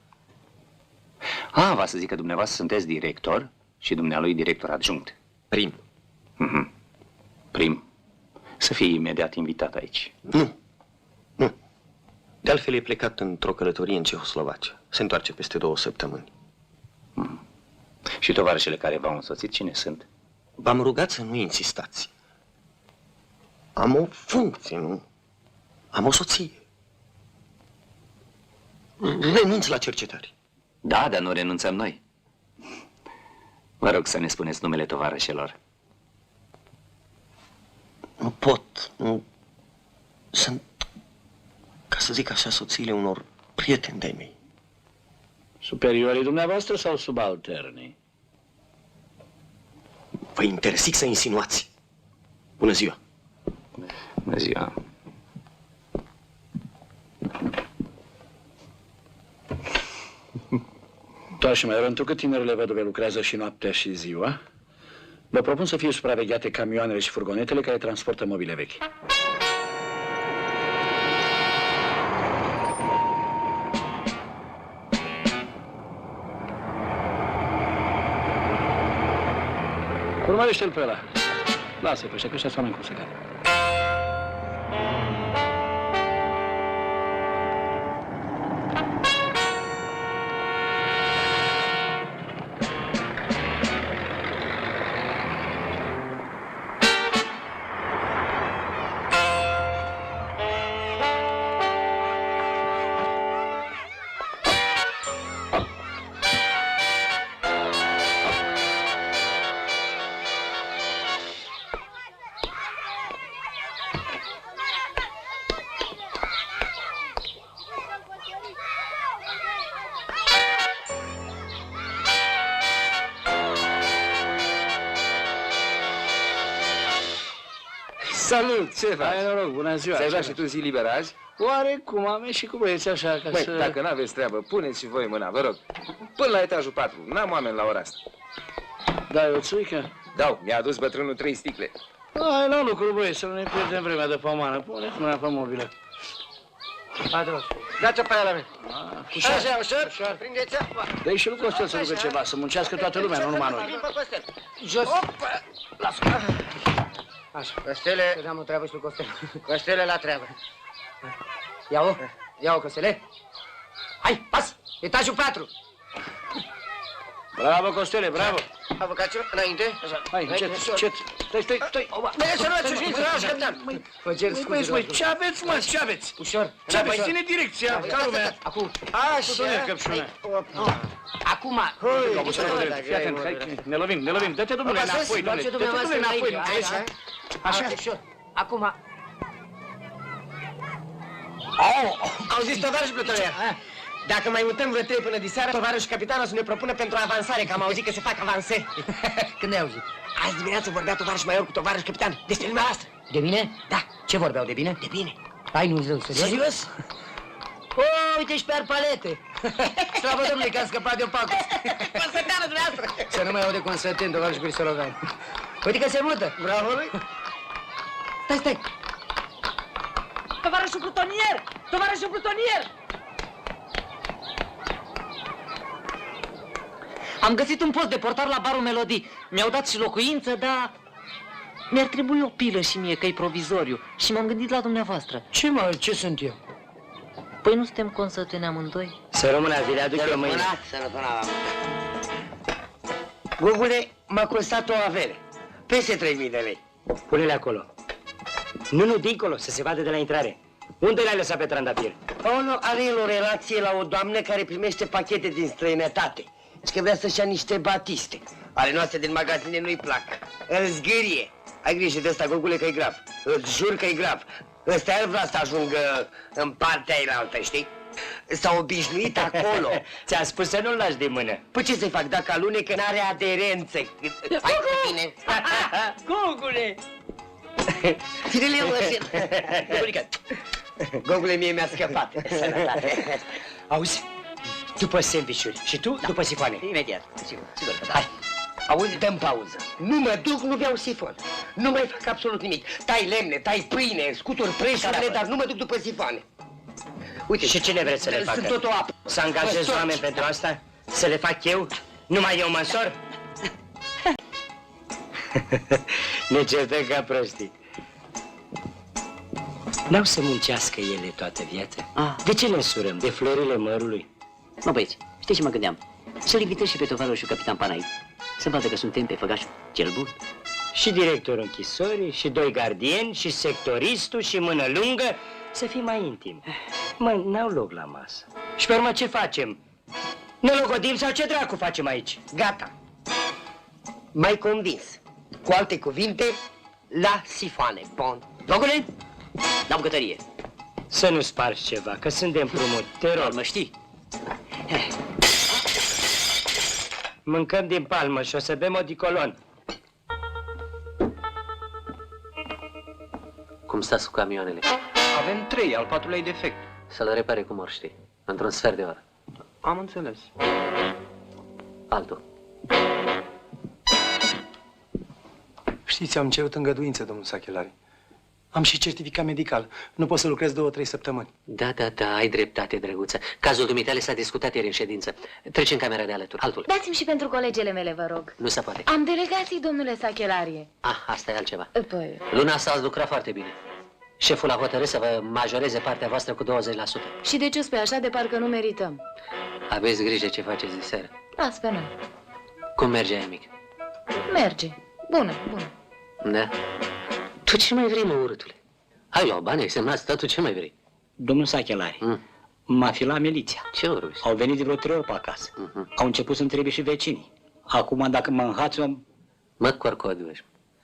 Va să zic că dumneavoastră sunteți director și dumnealui director adjunct. Prim. Prim. Să fie imediat invitat aici. Nu. De altfel e plecat într-o călătorie în Cehoslovacia. Se întoarce peste 2 săptămâni. Și tovarășele care v-au însoțit, cine sunt? V-am rugat să nu insistați. Am o funcție, nu? Am o soție. Renunț la cercetări. Da, dar nu renunțăm noi. Vă rog să ne spuneți numele tovarășelor. Nu pot, nu... Sunt, ca să zic așa, soțiile unor prieteni de-ai mei. Superiorii dumneavoastră sau subalternii? Vă interzic să insinuați. Bună ziua! Bună ziua! Toașă mai întrucât tinerile văduve lucrează și noaptea și ziua, vă propun să fie supravegheate camioanele și furgonetele care transportă mobile vechi. Urmărește-l pe ăla. Lasă-i pe ăștia, că ăștia sunt oameni cum se cade. Salut, ce faci? Hai noroc, bună ziua. Ți-ai luat și tu zi liber azi? Oarecum am ieșit cu băieții așa ca Măi, să... dacă n-aveți treabă, puneți și voi mâna, vă rog. Până la etajul 4, n-am oameni la ora asta. Dai o țuică? Dau, mi-a adus bătrânul 3 sticle. Hai la lucru, băieți, să nu ne pierdem vremea de pomană. Puneți mâna pe mobilă. Dați-o pe aia la mine. Ușor, Așa, ușor. Prindeți-o. dă-i și lui Costel să ducă ceva, să muncească toată lumea, nu numai noi. Jos. Lasă. Așa. Costele. Am o treabă și lui Costele. Costele la treabă. Ia-o. Ia-o, Costele. Hai, pas. Etajul 4. Bravo, Costele, bravo. Avocațiu, înainte. Așa. Hai, încet, încet. Stai. Băi, să luați ușniță, lași, capitan. Mă cer scuze. Băi, ce aveți, mă, ce aveți? Ușor. Ce aveți? Ține direcția, ca lumea. Acum. Așa. Acum. Fii atent, hai, ne lovim. Dă-te, domnule, înapoi, domnule. Dă-te, domnule, înapoi. Așa. Acum. Auziți, tovarăș plutonier? Dacă mai mutăm vreo 3 până diseară, tovarășul capitan o să ne propună pentru avansare, că am auzit că se fac avansări. Când ai auzit? Azi dimineață vorbea tovarăș major cu tovarăș capitan despre lumea noastră. De bine? Da. Ce vorbeau, de bine? De bine. Hai, nu zău, serios? Serios? Uite și pe arpalete! Slavă Domnului că am scăpat de-o pacus! Consăteană dumneavoastră! Să nu mai aude Constantin, tovarăș Brisolovean. Uite că se mută! Bravo, lui! Stai! Tovarășul plutonier! Tovarășul plutonier! Am găsit un post de portar la barul Melodii. Mi-au dat și locuință, dar mi-ar trebui o pilă și mie, că e provizoriu. Și m-am gândit la dumneavoastră. Ce sunt eu? Păi nu suntem consăteni amândoi? Să rămână, vi le aduc eu mâine. Să rămână. Gogule, m-a costat o avere. Peste 3.000 de lei. Pune-le acolo. Nu, dincolo, să se vadă de la intrare. Unde le-ai lăsat pe trandafir? Are el o relație la o doamnă care primește pachete din străinătate. Și că vrea să-și ia niște batiste. Ale noastre din magazine nu-i plac. Îl zgârie. Ai grijă de ăsta, Gogule, că e grav. Îți jur că e grav. Ăsta el vrea să ajungă în partea ailaltă, știi? S-a obișnuit acolo. Ți-a spus să nu-l lași de mână. Păi ce să-i fac dacă alunecă n-are aderență? Hai cu tine. Gogule! Ține-le eu așa. Gogule, Gogule, mie mi-a scăpat. Sănătate. Auzi? După sandvișuri. Și tu după sifoane. Imediat. Sigur că da. Hai. Auzi, dăm pauză. Nu mă duc, nu beau sifon. Nu mai fac absolut nimic. Tai lemne, tai pâine, scutur preșurile, dar nu mă duc după sifoane. Uite, și cine vreți să le facă? Sunt tot o apă. Să angajez oameni pentru asta? Să le fac eu? Numai eu măsor? Ne certăm ca prostii. N-au să muncească ele toată viața? De ce le însurăm? De florile mărului? Mă băieți, știi ce mă gândeam? Să-l invitez și pe tovarășul capitan Panai. Să vadă că suntem pe făgașul cel bun. Și directorul închisorii, și 2 gardieni, și sectoristul, și mână lungă. Să fim mai intimi. Mă, n-au loc la masă. Și pe urmă ce facem? Ne logodim sau ce dracu facem aici? Gata. M-ai convins. Cu alte cuvinte, la sifoane. Bun. Gogule, la bucătărie. Să nu spargi ceva, că sunt de împrumut. Te rog. Mă știi? Mâncăm din palmă și o să bem odicolon. Cum stați cu camioanele? Avem 3, al 4-lea e defect. Să le repare cum or ști. Într-un sfert de oră. Am înțeles. Altul. Știți, am cerut îngăduință, domnul Sachelari. Am și certificat medical. Nu pot să lucrez 2-3 săptămâni. Da, ai dreptate, drăguță. Cazul dumitale s-a discutat ieri în ședință. Treci în camera de alături. Altul. Dați-mi și pentru colegele mele, vă rog. Nu se poate. Am delegații, domnule Sachelarie. Asta e altceva. Păi... Luna asta ați lucrat foarte bine. Șeful a hotărât să vă majoreze partea voastră cu 20%. Și de ce spui așa, de parcă nu merităm? Aveți grijă ce faceți de seară. Las pe noi. Cum merge aia mic? Merge. Bună. Da? Tu ce mai vrei, mă, urâtule? Hai, lua bani, ai semnat statul, ce mai vrei? Domnul Sachelari, m-a filat miliția. Ce vorbiți? Au venit de vreo 3 ori pe acasă. Au început să întrebe și vecinii. Acum, dacă mă înhați, Mă, corcoduș,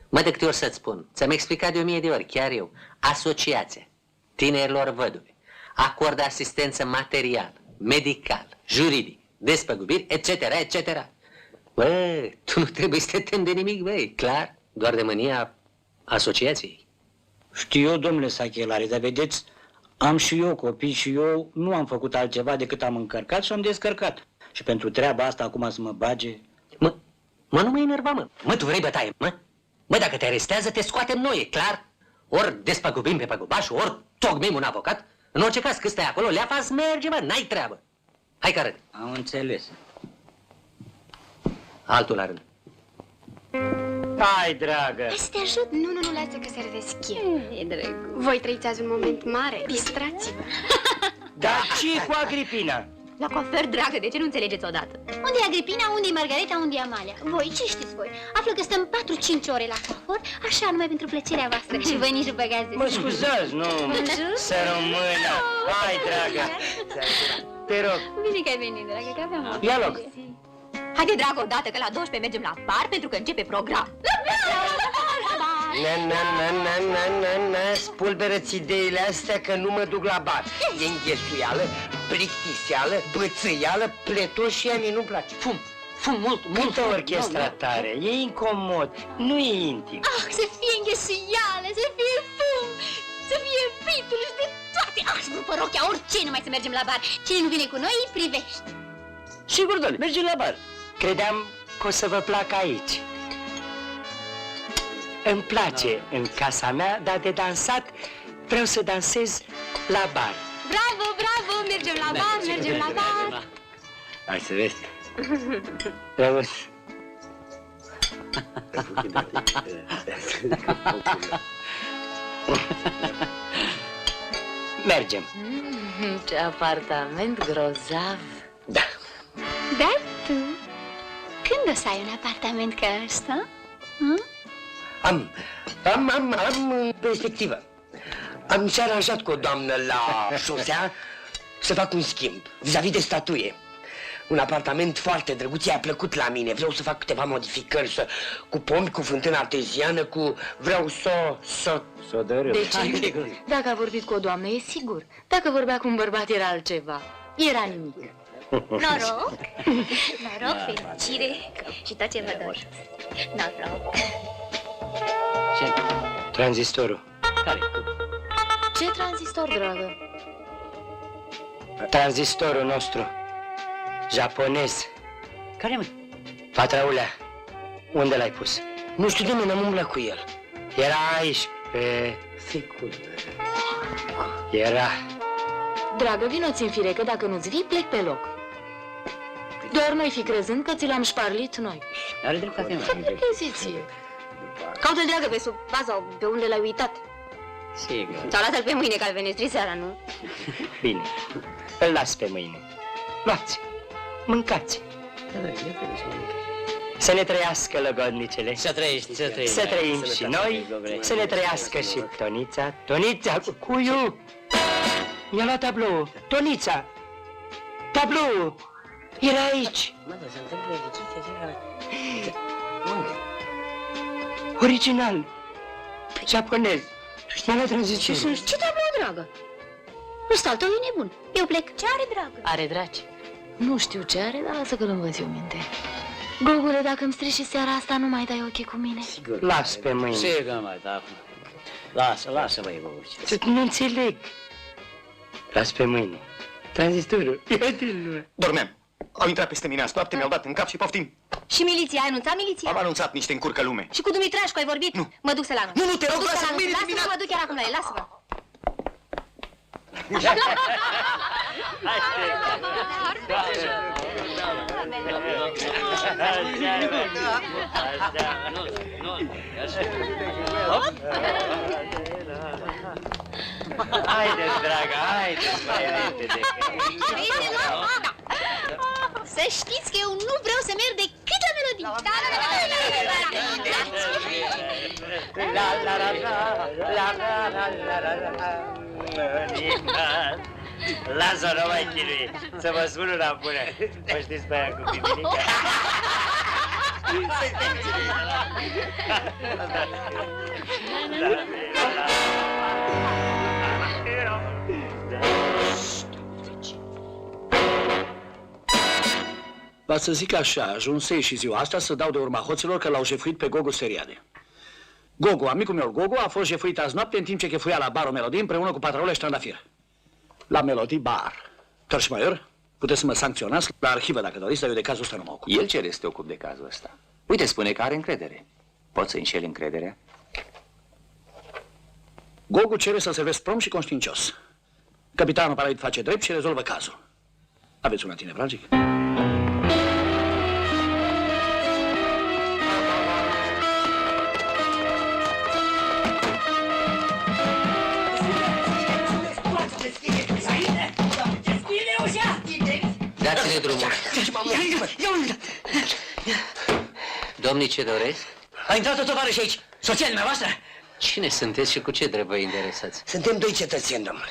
mă, de câte ori să-ți spun? Ți-am explicat de 1000 de ori, chiar eu. Asociația tinerilor văduve acordă asistență materială, medicală, juridic, despăgubiri, etc. Bă, tu nu trebuie să te temi de nimic, băi, clar? Doar de mânia asociației. Știu eu, domnule Sachelari, dar vedeți, am și eu copii și eu nu am făcut altceva decât am încărcat și am descărcat. Și pentru treaba asta acum să mă bage... Mă, nu mă enerva, mă. Mă, tu vrei bătaie, mă? Mă, dacă te arestează, te scoatem noi, e clar? Ori despăgubim pe păgubașul, ori tocmim un avocat. În orice caz, cât stai acolo, leafa merge, mă, n-ai treabă. Hai, că arăt. Am înțeles. Altul la rând. Hai, dragă! Hai să te ajut. Nu, lasă că se redeschid. E drăguț. Voi trăiți azi un moment mare. Distrați-vă. Dar ce cu Agripina? La coafer, dragă, de ce nu înțelegeți odată? Unde e Agripina, unde e Margareta, unde e Amalia? Voi, ce știți voi? Află că stăm 4-5 ore la coafor, așa numai pentru plăcerea voastră. Și voi nici nu băgați de Mă scuzați, nu? Să rămână. Hai, dragă. Te rog. Bine că ai venit, dragă, că aveam Ia loc. Haide, dragă, odată că la 12 mergem la bar pentru că începe program. Spulberă-ți ideile astea că nu mă duc la bar. E înghesuială, plictiseală, bățâială, pletoșia, mie nu-mi place. Fum mult. Cântă orchestra tare, e incomod, nu e intim. Ah, să fie înghesuială, să fie fum, să fie pituri și de toate. Ah, să rupă rochea, orice, numai să mergem la bar. Cine nu vine cu noi, îi privești. Sigur, doamne, mergem la bar. Credeam că o să vă placă aici. Îmi place în casa mea, dar de dansat vreau să dansez la bar. Bravo, mergem la bar, Hai să vezi. Bravo. Mergem. Ce apartament grozav. Da. Dar tu, când o să ai un apartament ca ăsta? Am în perspectivă. Am și aranjat cu o doamnă la șosea să fac un schimb vis-a-vis de statuie. Un apartament foarte drăguț, i-a plăcut la mine. Vreau să fac câteva modificări, cu pomi, cu fântână arteziană, cu... Vreau să dărâm. De ce? Dacă a vorbit cu o doamnă, e sigur. Dacă vorbea cu un bărbat, era altceva. Era nimic. Noroc, fericire și tot ce vă doriți. Noroc. Tranzistorul. Ce tranzistor, dragă? Tranzistorul nostru. Japonez. Care, mă? Patraulea, unde l-ai pus? Nu știu de mine, am umblat cu el. Era aici, pe... Ficul. Era... Dragă, vino-ți în fire, că dacă nu-ți vii, plec pe loc. Doar noi fi crezând că ți l-am șparlit noi. Are dreptate, mă. Ce preziție? Caută-l, dragă, pe sub pat sau pe unde l-ai uitat. Sigur. Sau lasă-l pe mâine, că al venestri seara, nu? Bine, îl las pe mâine. Luați, mâncați. Să ne trăiască logodnicele. Să trăiești, să trăiești. Să trăim și noi, să ne trăiască și Tonița. Tonița, cuiu! Mi-a luat tablou. Tonița! Tablou! Era aici. Original. Japonez. Mi-a luat tranziție. Ce tablou, dragă? Ăsta al tău e nebun. Eu plec. Ce are, dragă? Are draci. Nu știu ce are, dar lasă că îl învăț eu minte. Gogule, dacă îmi strici și seara asta, nu mai dai ochii cu mine. Sigur. Las pe mâine. Sigur, mai da. Lasă, băi, băuți. Nu înțeleg. Las pe mâine. Tranzistorul. Dormeam. Au intrat peste mine azi noapte, mi-au dat în cap și poftim. Și miliția? Ai anunțat miliția? Am anunțat niște încurcă lume. Și cu Dumitrașcu ai vorbit? Nu. Mă duc să-l anunț. Nu, te rog, Mă duc să-l lasă-mă, anunț. mâine Lasă-mă, dimineață. mă duc chiar acum la el, lasă-mă. Haideți, dragă, haideți mai repede. Să știți că eu nu vreau să merg decât la melodii. La la la la la la la la la la. Lasă-o, nu mai chinui, să vă spun una bună. Vă știți pe aia cu Pipilica? Va să zic așa, ajunsei și ziua asta să dau de urma hoților că l-au jefuit pe Gogu Seriade. Gogu, amicul meu Gogu, a fost jefuit azi noapte în timp ce chefuia la bar o melodie împreună cu patrole și trandafir. La melodii bar. Torșmaior, puteți să mă sancționați la arhivă dacă doriți, dar eu de cazul ăsta nu mă ocup. El cere să te ocupi de cazul ăsta. Uite, spune că are încredere. Poți să înșeli încrederea? Gogu cere să-l servesc prompt și conștiincios. Capitanul Paraid face drept și rezolvă cazul. Aveți una tine, Vragic? Dați-ne drumul. Domnii, ce doresc? A intrat o tovarăș aici, soția dumneavoastră? Cine sunteți și cu ce drept vă interesați? Suntem doi cetățeni, domnule.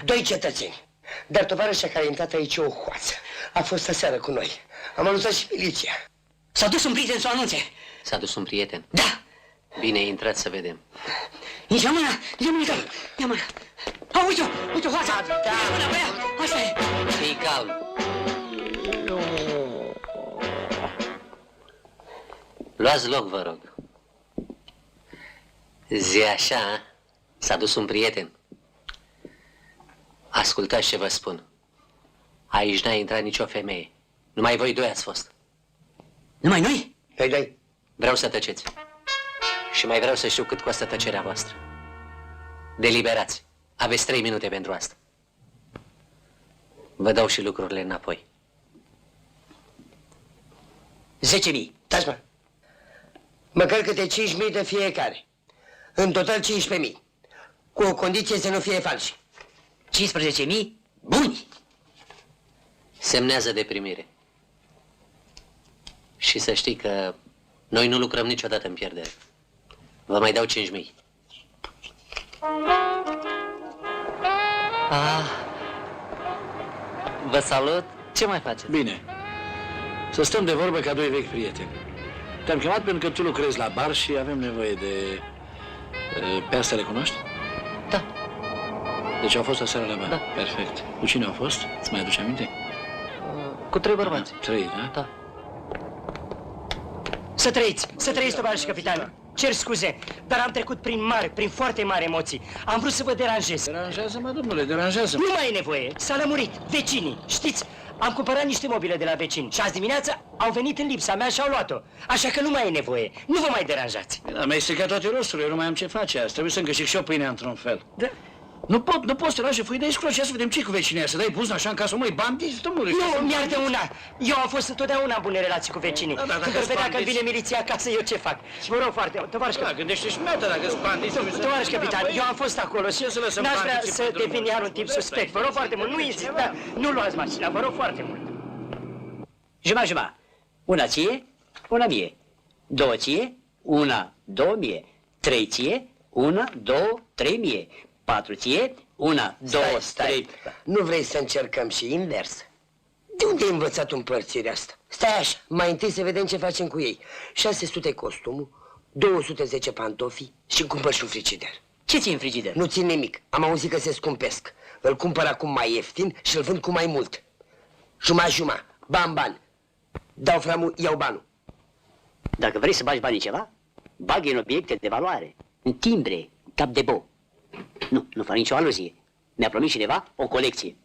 Doi cetățeni. Dar tovarășa care a intrat aici e o hoață. A fost aseară cu noi. Am anunțat și miliția. S-a dus un prieten să o anunțe. S-a dus un prieten? Da. Bine, intrați să vedem. Nici ia mâna, ia mâna, ia mâna. Uite-o, hoața. Da. Ia mâna, băia, asta e. Fii calm. Luați loc, vă rog. Zi așa, s-a dus un prieten. Ascultați ce vă spun. Aici n-a intrat nicio femeie. Numai voi doi ați fost. Numai noi? Dai. Vreau să tăceți. Și mai vreau să știu cât costă tăcerea voastră. Deliberați. Aveți 3 minute pentru asta. Vă dau și lucrurile înapoi. 10.000. Taci, mă. Măcar câte 5.000 de fiecare. În total 15.000. Cu o condiție să nu fie falși. 15.000? Buni! Semnează de primire. Și să știi că noi nu lucrăm niciodată în pierdere. Vă mai dau 5.000. Vă salut. Ce mai faceți? Bine. Să stăm de vorbă ca doi vechi prieteni. Te-am chemat pentru că tu lucrezi la bar și avem nevoie de... Pe asta le cunoști? Da. Deci au fost aseară la bar? Da. Perfect. Cu cine au fost? Îți mai aduce aminte? Cu 3 bărbați. 3, da? Da. Să trăiți, tovarăș capitan. Cer scuze, dar am trecut prin foarte mari emoții. Am vrut să vă deranjez. Deranjează-mă, domnule, deranjează-mă. Nu mai e nevoie, s-a lămurit. Vecinii, știți, am cumpărat niște mobile de la vecini și azi dimineața au venit în lipsa mea și au luat-o. Așa că nu mai e nevoie, nu vă mai deranjați. Da, mi-ai stricat toate rosturile, eu nu mai am ce face azi. Trebuie să-mi câștig și eu pâinea într-un fel. Da. Nu pot să te lași fui de aici, să vedem ce cu vecinii, să dai buzna așa în casă, măi, bandiți, domnule. Nu, mi-ar una. Eu am fost întotdeauna în bune relații cu vecinii. Da, Când vor vedea că vine miliția acasă, eu ce fac? Vă rog foarte mult, tovarăș capitan. Gândește și mea, dacă-s bandiți. Tovarăș capitan, eu am fost acolo și n-aș vrea să devin iar un tip suspect. Vă rog foarte mult, nu insista, nu luați mașina, vă rog foarte mult. Jumătate. Una ție, una mie. 2 ție, una, 2 mie. 3 ție, una, 2, 3 mie. 4 ție, una, 2, 3... Nu vrei să încercăm și invers? De unde ai învățat împărțirea asta? Stai așa, mai întâi să vedem ce facem cu ei. 600 costumul, 210 pantofi și cumpăr și un frigider. Ce ții în frigider? Nu țin nimic, am auzit că se scumpesc. Îl cumpăr acum mai ieftin și îl vând cu mai mult. Juma, ban. Dau framul, iau banul. Dacă vrei să bagi banii ceva, bagi în obiecte de valoare, în timbre, cap de bou. Nu fac nicio aluzie. Mi-a promis cineva o colecție.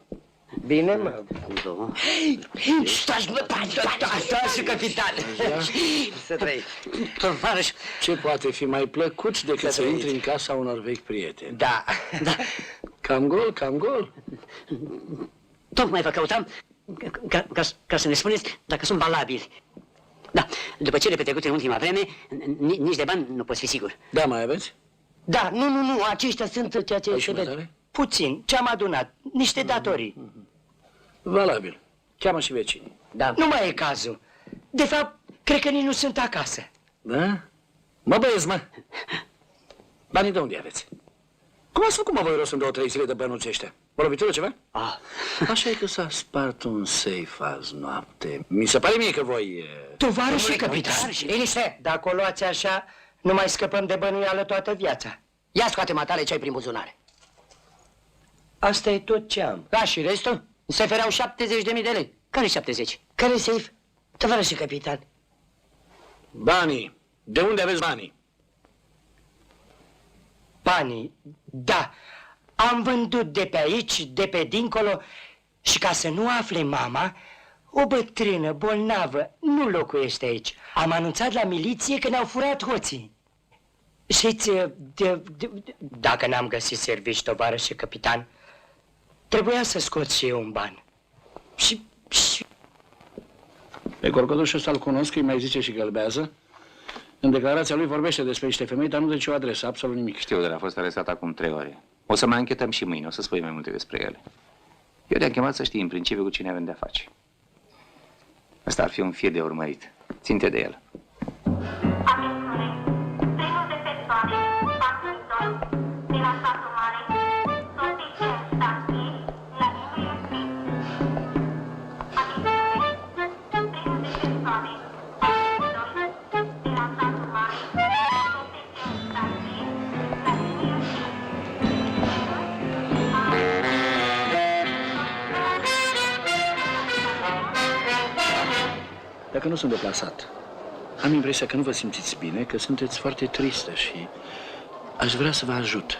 Bine, mă. Două. Stați, mă, stați, capitan. Să trăi. Tovarăș. Ce poate fi mai plăcut decât să trăiți. intri în casa unor vechi prieteni? Da. Cam gol, cam gol. Tocmai vă căutam ca să ne spuneți dacă sunt valabili. Da, după cele petrecute în ultima vreme, nici de bani nu poți fi sigur. Da, mai aveți? Da, nu, aceștia sunt ceea ce Ai se și vede. metale? Puțin, ce-am adunat, niște datorii. Valabil. Cheamă și vecinii. Da. Nu mai e cazul. De fapt, cred că nici nu sunt acasă. Da? Mă băieți, mă! Banii de unde aveți? Cum ați făcut, mă, voi rost în 2-3 zile de bănuți ăștia? O lovitură ceva? Ah. Așa e că s-a spart un safe azi noapte. Mi se pare mie că voi... Tovarășii capitan, liniște, dacă o luați așa, nu mai scăpăm de bănuială toată viața. Ia scoate matale ce ai prin buzunare. Asta e tot ce am. Da, și restul? Se fereau 70.000 de lei. Care 70? Care safe? Tovarășii capitan. Banii. De unde aveți banii? Banii, da. Am vândut de pe aici, de pe dincolo și ca să nu afle mama, o bătrână bolnavă nu locuiește aici. Am anunțat la miliție că ne-au furat hoții. Știți, dacă n-am găsit servici, tovarășe capitan, trebuia să scot și eu un ban. Și... Pe corcodușul ăsta îl cunosc, îi mai zice și gălbează. În declarația lui vorbește despre niște femei, dar nu de ce o adresă, absolut nimic. Știu, dar a fost arestat acum 3 ore. O să mai anchetăm și mâine, o să spui mai multe despre ele. Eu te-am chemat să știi în principiu cu cine avem de-a face. Asta ar fi un fir de urmărit. Ținte de el. Dacă nu sunt deplasat, am impresia că nu vă simțiți bine, că sunteți foarte tristă și aș vrea să vă ajut.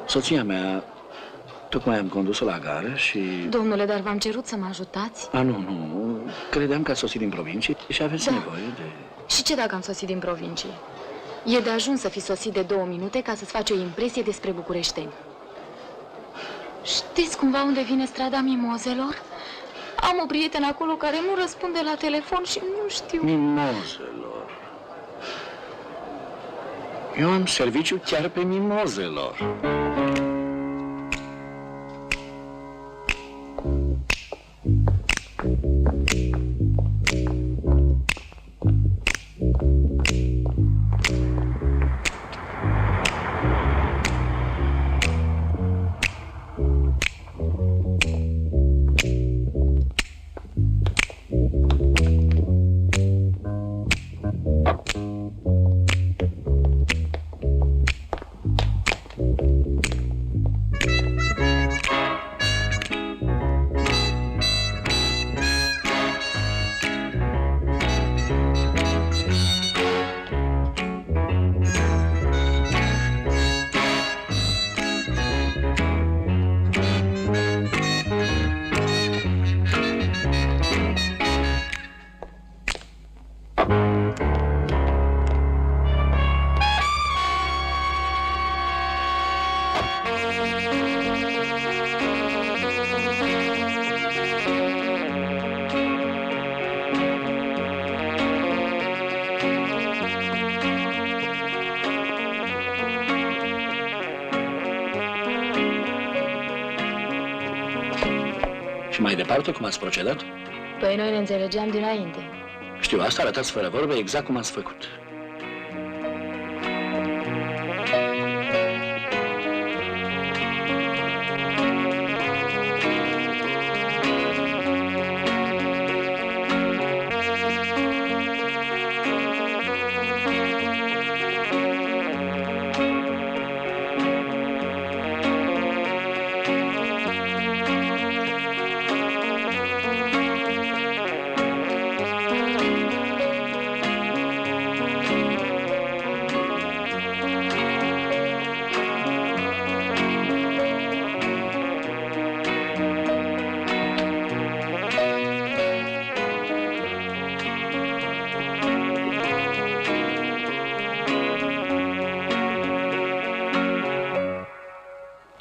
Soția mea, tocmai am condus-o la gară și... Domnule, dar v-am cerut să mă ajutați? Nu, credeam că ați sosit din provincie și aveți nevoie de... Și ce dacă am sosit din provincie? E de ajuns să fi sosit de 2 minute ca să-ți faci o impresie despre bucureșteni. Știți cumva unde vine strada Mimozelor? Am o prietenă acolo care nu răspunde la telefon și nu știu... Mimozelor. Eu am serviciu chiar pe Mimozelor. Și mai departe, cum ați procedat? Păi noi ne înțelegeam dinainte. Știu, asta arătați fără vorbe exact cum ați făcut.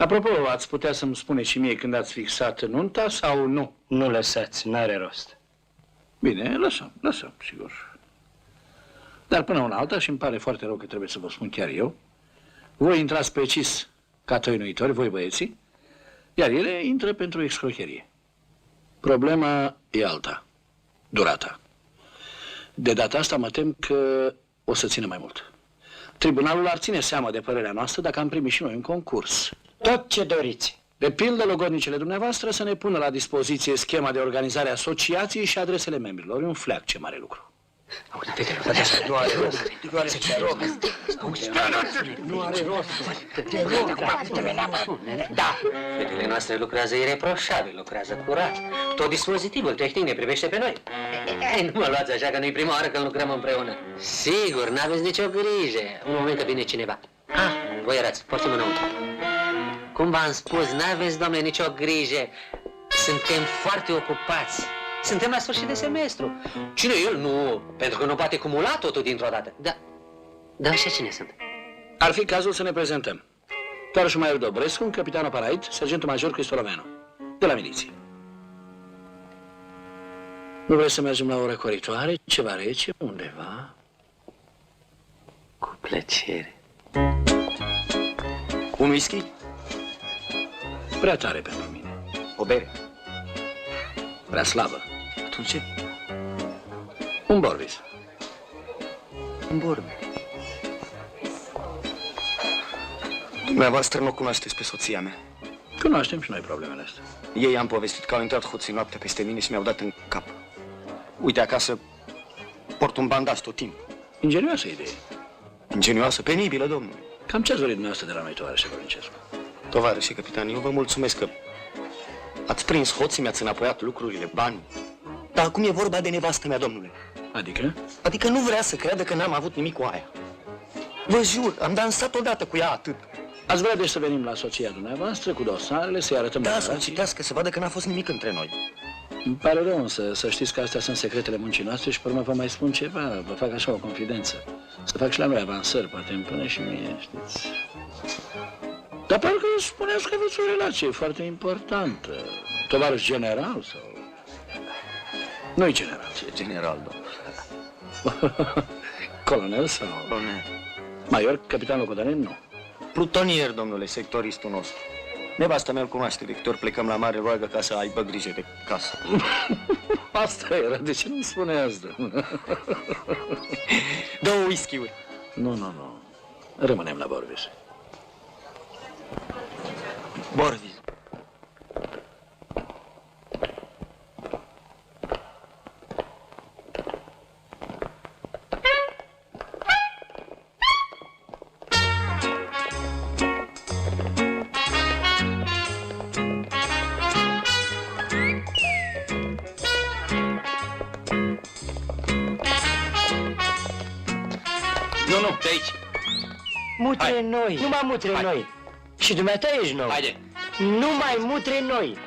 Apropo, ați putea să-mi spuneți și mie când ați fixat nunta sau nu? Nu lăsați, n-are rost. Bine, lăsăm, sigur. Dar până una alta, și îmi pare foarte rău că trebuie să vă spun chiar eu, voi intrați precis ca tăinuitori, voi băieții, iar ele intră pentru excrocherie. Problema e alta, durata. De data asta mă tem că o să țină mai mult. Tribunalul ar ține seama de părerea noastră dacă am primit și noi un concurs. Tot ce doriți. De pildă, logodnicele dumneavoastră să ne pună la dispoziție schema de organizare a asociației și adresele membrilor. E un fleac, ce mare lucru. Nu are rost. Nu are rost. Te rog. Da. Fetele noastre lucrează ireproșabil, lucrează curat. Tot dispozitivul tehnic ne privește pe noi. Nu mă luați așa că nu-i prima oară când lucrăm împreună. Sigur, n-aveți nicio grijă. Un moment că vine cineva. Voi erați, poftim înăuntru. Cum v-am spus, n-aveți, domnule, nicio grijă. Suntem foarte ocupați. Suntem la sfârșit de semestru. Cine el? Nu, pentru că nu poate cumula totul dintr-o dată. Da. Dar așa cine sunt? Ar fi cazul să ne prezentăm. Toarășul Maior Dobrescu, capitanul Parait, sergentul major Cristolomeanu, de la miliție. Nu vreți să mergem la o răcoritoare, ceva rece, undeva? Cu plăcere. Un whisky? Prea tare pentru mine. O bere? Prea slabă. Atunci ce? Un Borbis. Un Borbis. Dumneavoastră nu o cunoașteți pe soția mea. Cunoaștem și noi problemele astea. Ei am povestit că au intrat hoții noaptea peste mine și mi-au dat în cap. Uite, acasă port un bandaj tot timpul. Ingenioasă idee. Ingenioasă, penibilă, domnule. Cam ce-ați dorit dumneavoastră de la noi, tovarășe Bălâncescu? Tovarășe capitan, eu vă mulțumesc că ați prins hoții, mi-ați înapoiat lucrurile, bani. Dar acum e vorba de nevastă mea, domnule. Adică? Adică nu vrea să creadă că n-am avut nimic cu aia. Vă jur, am dansat odată cu ea atât. Ați vrea deci să venim la soția dumneavoastră cu dosarele, să-i arătăm Da, să-l declarații? citească, să vadă că n-a fost nimic între noi. Îmi pare rău, însă să știți că astea sunt secretele muncii noastre și pe urmă vă mai spun ceva, vă fac așa o confidență. Să fac și la noi avansări, poate îmi pune și mie, știți. Dar parcă spuneați că aveți o relație foarte importantă. Tovarăș general sau... Nu-i general. Ce general, domnule? Colonel sau... Colonel. Major, capitan locotenent, nu. Plutonier, domnule, sectoristul nostru. Nevasta mea îl cunoaște, de câte ori plecăm la mare, roagă ca să aibă grijă de casă. Asta era, de ce nu-mi spune asta? Două whisky-uri. Nu. Rămânem la Borbis. Borbis. Nu, de aici. Mutre Hai. noi. Numai mutre noi. Și dumneata ești nou. Haide. Numai mutre noi.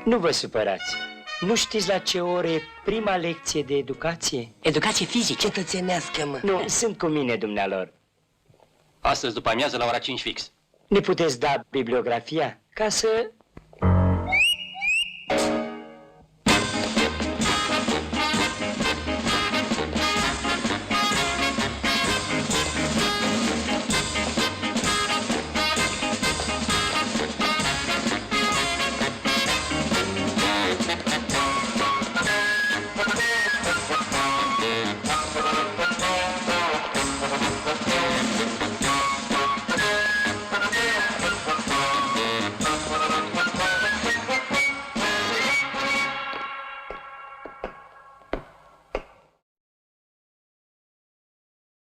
Nu vă supărați. Nu știți la ce ore e prima lecție de educație? Educație fizică. Cetățenească, mă. Nu, sunt cu mine, dumnealor. Astăzi după amiază la ora 5 fix. Ne puteți da bibliografia ca să